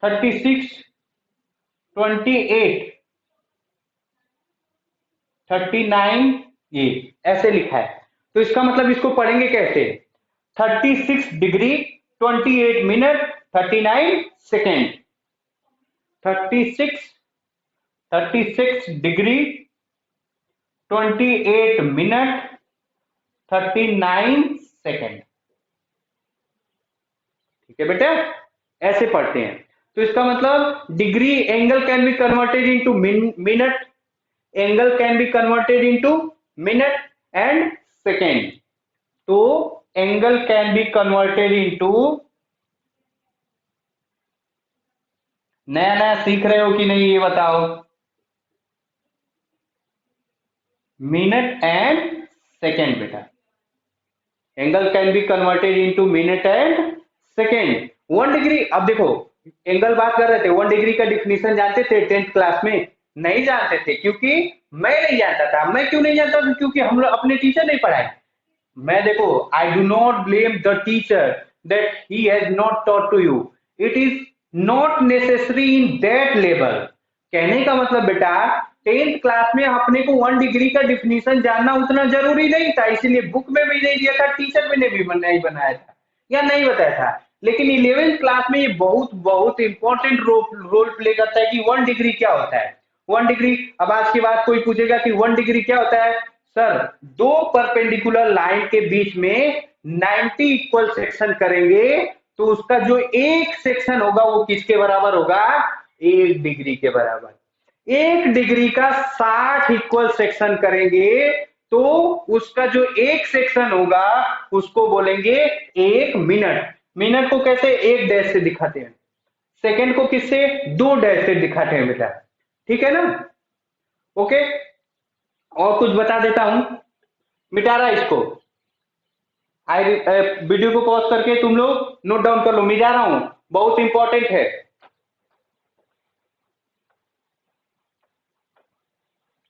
28 39, ये ऐसे लिखा है तो इसका मतलब इसको पढ़ेंगे कैसे, 36 degree 28 minute 39 second, 36 degree 28 minute 39 second. ठीक है बेटा, ऐसे पढ़ते हैं। तो इसका मतलब degree, angle can be converted into minute, angle can be converted into minute and second. तो angle can be converted into, नया नया सीख रहे हो कि नहीं ये बताओ, मिनट एंड सेकेंड बेटा। Angle can be converted into minute and second. 1 degree, अब देखो एंगल बात कर रहे थे, 1 डिग्री का डिफिनीशन जानते थे 10th क्लास में, नहीं जानते थे क्योंकि मैं नहीं जानता था। मैं क्यों नहीं जानता था, क्योंकि हम लोग अपने टीचर नहीं पढ़ाए। मैं देखो, I do not blame the teacher that he has not taught to you, it is not necessary in that level. कहने का मतलब बेटा 10th क्लास में अपने को 1 डिग्री का डिफिनीशन जानना उतना जरूरी नहीं था, इसीलिए बुक में भी नहीं दिया था, टीचर में ने भी नहीं बनाया था या नहीं बताया था। लेकिन 11th क्लास में ये बहुत बहुत इंपॉर्टेंट रोल प्ले करता है कि 1 डिग्री क्या होता है। 1 डिग्री, अब आज के बाद कोई पूछेगा कि 1 डिग्री क्या होता है, सर दो परपेंडिकुलर लाइन के बीच में 90 इक्वल सेक्शन करेंगे तो उसका जो एक सेक्शन होगा वो किसके बराबर होगा, 1 डिग्री के बराबर। 1 डिग्री का 60 इक्वल सेक्शन करेंगे तो उसका जो एक सेक्शन होगा उसको बोलेंगे 1 मिनट। मिनट को कैसे, 1 डैश से दिखाते हैं, सेकेंड को किससे, 2 डैश से दिखाते हैं बेटा। ठीक है ना, ओके। और कुछ बता देता हूं, मिटा रहा इसको, वीडियो को पॉज करके तुम लोग नोट डाउन कर लो, मिटा रहा हूं, बहुत इंपॉर्टेंट है।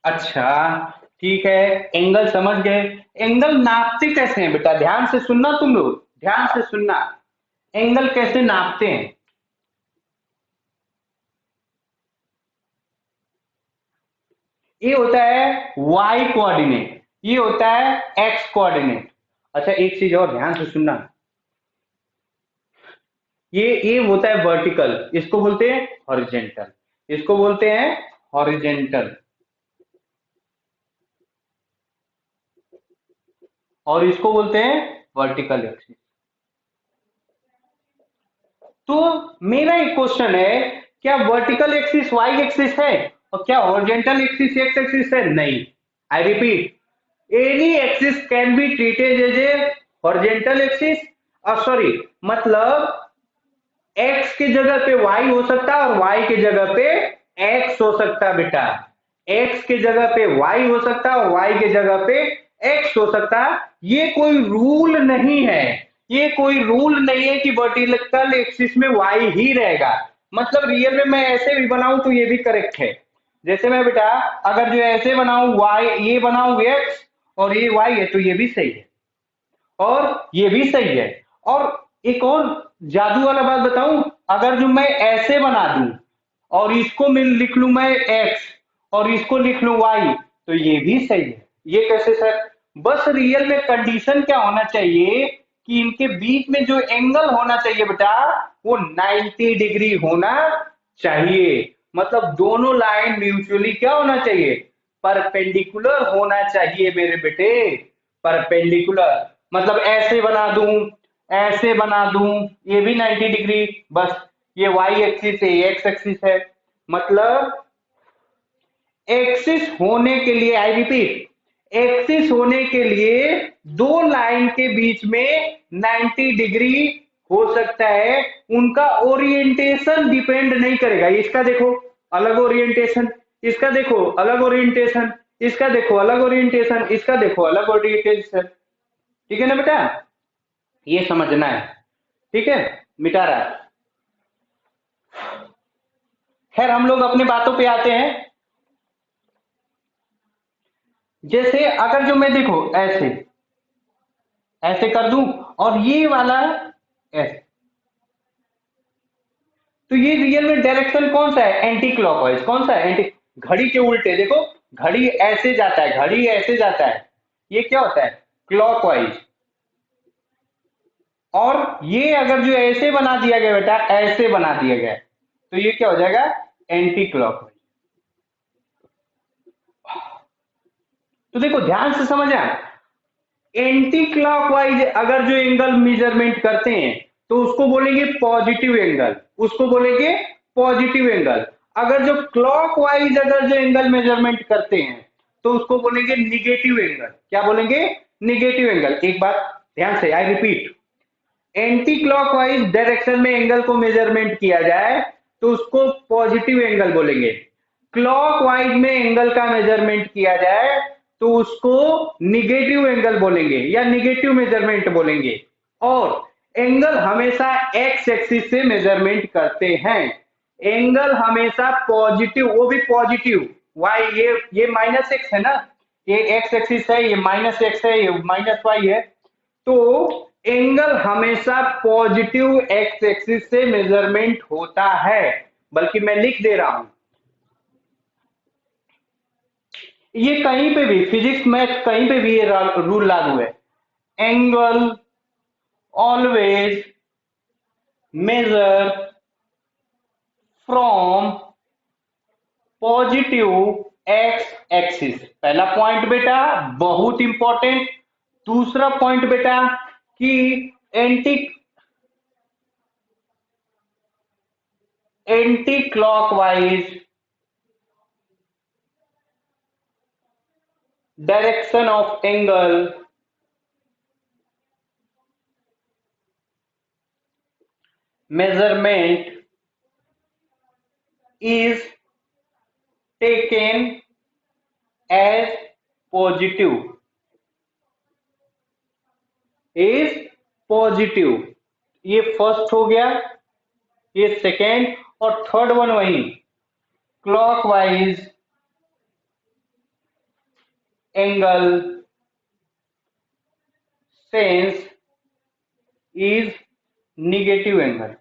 अच्छा ठीक है, एंगल समझ गए। एंगल नापते कैसे हैं बेटा, ध्यान से सुनना, तुम लोग ध्यान से सुनना, एंगल कैसे नापते हैं। ये होता है y कोऑर्डिनेट, ये होता है x कोऑर्डिनेट। अच्छा एक चीज और ध्यान से सुनना, ये होता है वर्टिकल, इसको बोलते हैं हॉरिजेंटल, इसको बोलते हैं हॉरिजेंटल, और इसको बोलते हैं वर्टिकल एक्सिस। तो मेरा एक क्वेश्चन है, क्या वर्टिकल एक्सिस y एक्सिस है और क्या हॉरिजॉन्टल एक्सिस x एक्सिस है, नहीं। I repeat, any axis can be treated as a horizontal axis, sorry मतलब x के जगह पे y हो सकता है और y के जगह पे x हो सकता है बेटा, x के जगह पे y हो सकता है और y के जगह पे x हो सकता है। ये कोई रूल नहीं है, ये कोई रूल नहीं है कि वर्टिकल एक्सिस में y ही रहेगा। मतलब रियल में मैं ऐसे भी बनाऊं तो ये भी करेक्ट है, जैसे मैं बेटा अगर जो ऐसे बनाऊं y, ये बनाऊं x और ये y है तो ये भी सही है और ये भी सही है। और एक और जादू वाला बात बताऊं, अगर जो मैं ऐसे बना दूं और इसको मैं लिख लूं मैं x और इसको लिख लूं y तो ये भी सही है। ये कैसे सर, बस रियल में कंडीशन क्या होना चाहिए कि इनके बीच में जो एंगल होना चाहिए बेटा वो 90 डिग्री होना चाहिए। मतलब दोनों लाइन म्यूचुअली क्या होना चाहिए, परपेंडिकुलर होना चाहिए मेरे बेटे, परपेंडिकुलर। मतलब ऐसे बना दूं, ऐसे बना दूं, ये भी 90 डिग्री, बस ये वाई एक्सिस है, ये एक्स एक्सिस है। मतलब एक्सिस होने के लिए, आई रिपीट, एक्सिस होने के लिए दो लाइन के बीच में 90 डिग्री हो सकता है। उनका ओरिएंटेशन डिपेंड नहीं करेगा। इसका देखो अलग ओरिएंटेशन, इसका देखो अलग ओरिएंटेशन, इसका देखो अलग ओरिएंटेशन, इसका देखो अलग ओरिएंटेशन। ठीक है ना बेटा, ये समझना है। ठीक है, मिटा रहा है। खैर हम लोग अपनी बातों पे आते हैं। जैसे अगर जो मैं देखो ऐसे ऐसे कर दूं और ये वाला ऐसे, तो ये रियल में डायरेक्शन कौन सा है, एंटी क्लॉकवाइज। कौन सा है, एंटी। घड़ी के उल्टे देखो, घड़ी ऐसे जाता है, घड़ी ऐसे जाता है, ये क्या होता है, क्लॉकवाइज। और ये अगर जो ऐसे बना दिया गया बेटा, ऐसे बना दिया गया, तो ये क्या हो जाएगा, एंटी क्लॉकवाइज। तो देखो ध्यान से समझना, एंटी क्लॉकवाइज अगर जो एंगल मेजरमेंट करते हैं तो उसको बोलेंगे पॉजिटिव एंगल, उसको बोलेंगे पॉजिटिव एंगल। अगर जो क्लॉकवाइज अगर जो एंगल मेजरमेंट करते हैं तो उसको बोलेंगे निगेटिव एंगल। क्या बोलेंगे, निगेटिव एंगल। एक बात ध्यान से, I repeat, anti clockwise direction में एंगल को मेजरमेंट किया जाए तो उसको पॉजिटिव एंगल बोलेंगे। क्लॉकवाइज में एंगल का मेजरमेंट किया जाए तो उसको निगेटिव एंगल बोलेंगे या निगेटिव मेजरमेंट बोलेंगे। और एंगल हमेशा एक्स एक्सिस से मेजरमेंट करते हैं। एंगल हमेशा पॉजिटिव, वो भी पॉजिटिव, वाई, ये माइनस एक्स है ना, ये एक्स एक्सिस है, ये माइनस एक्स है, ये माइनस वाई है। तो एंगल हमेशा पॉजिटिव एक्स एक्सिस से मेजरमेंट होता है। बल्कि मैं लिख दे रहा हूं, ये कहीं पे भी फिजिक्स मैथ कहीं पे भी ये रूल लागू है। Angle always measure from positive x axis. पहला पॉइंट बेटा बहुत इंपॉर्टेंट। दूसरा पॉइंट बेटा कि anti anti clockwise direction of angle measurement is taken as positive, is positive। ये फर्स्ट हो गया, ये सेकेंड, और थर्ड वन वही, clockwise angle sense is negative angle.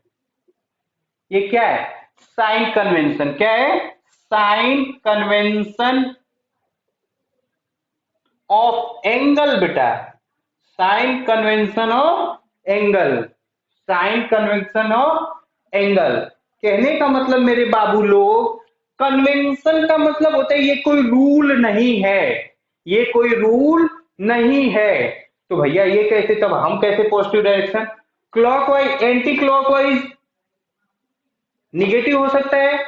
ये क्या है, साइन कन्वेंशन। क्या है, साइन कन्वेंशन ऑफ एंगल बेटा, sign convention of angle, sign convention of angle. कहने का मतलब मेरे बाबू लोग, कन्वेंशन का मतलब होता है ये कोई रूल नहीं है, ये कोई रूल नहीं है। तो भैया ये कैसे, तब हम कैसे positive direction, clockwise anti clockwise negative हो सकता है,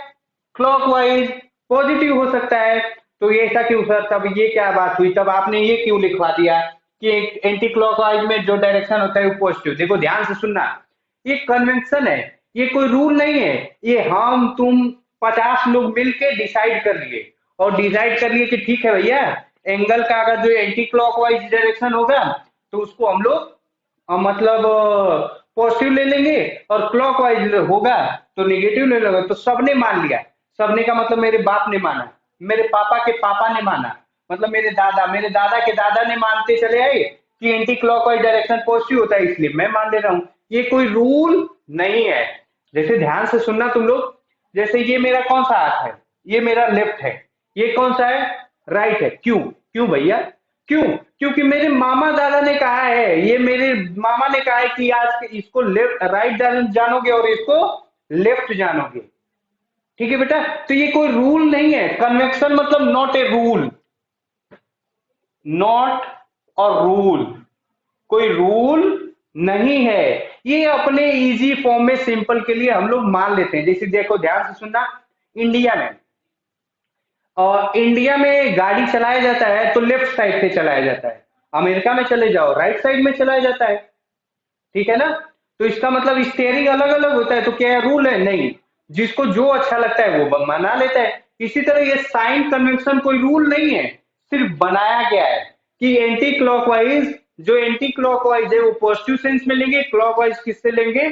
क्लॉकवाइज पॉजिटिव हो सकता है। तो ये ऐसा क्यों सर, तब ये क्या बात हुई, तब आपने ये क्यों लिखवा दिया कि एंटी क्लॉकवाइज में जो डायरेक्शन होता है वो पॉजिटिव। देखो ध्यान से सुनना, ये कन्वेंशन है, ये कोई रूल नहीं है। ये हम तुम 50 लोग मिलके डिसाइड कर लिए, और डिसाइड कर लिए कि ठीक है भैया, एंगल का अगर जो एंटी क्लॉकवाइज डायरेक्शन होगा तो उसको हम लोग मतलब पॉजिटिव ले लेंगे, और क्लॉकवाइज होगा तो निगेटिव ले लेंगे। तो सबने मान लिया, सबने का मतलब मेरे बाप ने माना, मेरे पापा के पापा ने माना, मतलब मेरे दादा के दादा ने मानते चले आए कि एंटी क्लॉकवाइज डायरेक्शन पॉजिटिव होता है, इसलिए मैं मान ले रहा हूं। ये कोई रूल नहीं है। जैसे ध्यान से सुनना तुम लोग, जैसे ये मेरा कौन सा हाथ है, ये मेरा लेफ्ट है, ये कौन सा है, राइट है। क्यों, क्यों भैया, क्यों, क्योंकि मेरे मामा दादा ने कहा है, ये मेरे मामा ने कहा है कि आज इसको लेफ्ट राइट जानोगे और इसको लेफ्ट जानोगे। ठीक है बेटा, तो ये कोई रूल नहीं है, कन्वेक्शन मतलब नॉट ए रूल, नॉट और रूल, कोई रूल नहीं है, ये अपने इजी फॉर्म में सिंपल के लिए हम लोग मान लेते हैं। जैसे देखो ध्यान से सुनना, इंडिया में और इंडिया में गाड़ी चलाया जाता है तो लेफ्ट साइड से चलाया जाता है, अमेरिका में चले जाओ राइट साइड में चलाया जाता है, ठीक है ना। तो इसका मतलब स्टेयरिंग अलग अलग होता है, तो क्या रूल है? नहीं, जिसको जो अच्छा लगता है वो मना लेता है। इसी तरह ये साइन कन्वेंशन कोई रूल नहीं है, सिर्फ बनाया गया है कि एंटी क्लॉकवाइज, जो एंटी क्लॉकवाइज है वो पॉजिटिव सेंस में लेंगे, क्लॉकवाइज किससे लेंगे?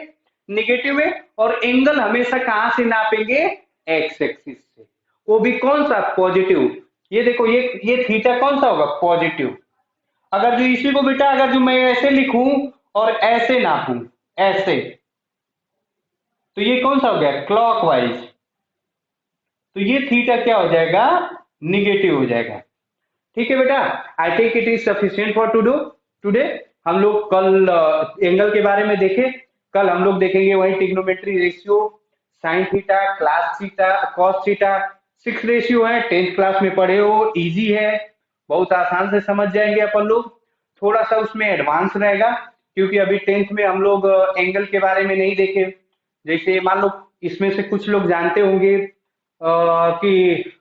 निगेटिव में। और एंगल हमेशा कहां से नापेंगे? एक्स एक्सिस से, वो भी कौन सा? पॉजिटिव। ये देखो ये थीटा कौन सा होगा? पॉजिटिव। अगर जो इसी को बेटा अगर जो मैं ऐसे लिखूं और ऐसे नापूं, ऐसे, तो ये कौन सा हो गया? क्लॉकवाइज। तो ये थीटा क्या हो जाएगा? निगेटिव हो जाएगा। ठीक है बेटा, I think it is sufficient for to do today. हम लोग कल एंगल के बारे में देखें, कल हम लोग देखेंगे वही trigonometry ratio, sine theta, class theta, cos theta. 6 ratio है, 10th क्लास में पढ़े हो, इजी है, बहुत आसान से समझ जाएंगे अपन लोग। थोड़ा सा उसमें एडवांस रहेगा क्योंकि अभी 10th में हम लोग एंगल के बारे में नहीं देखे। जैसे मान लो इसमें से कुछ लोग जानते होंगे कि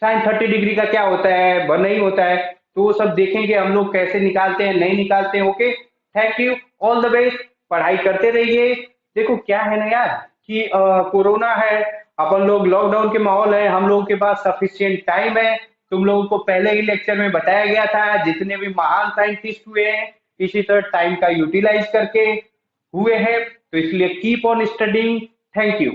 साइन 30 डिग्री का क्या होता है, व नहीं होता है, तो वो सब देखेंगे हम लोग कैसे निकालते हैं, नहीं निकालते हैं। Okay, thank you, all the best, पढ़ाई करते रहिए। देखो क्या है ना यार कि कोरोना है, अपन लोग लॉकडाउन के माहौल है, हम लोगों के पास सफिशियंट टाइम है। तुम लोगों को पहले ही लेक्चर में बताया गया था, जितने भी महान साइंटिस्ट हुए हैं इसी तरह टाइम का यूटिलाइज करके हुए हैं, तो इसलिए keep on studying. Thank you.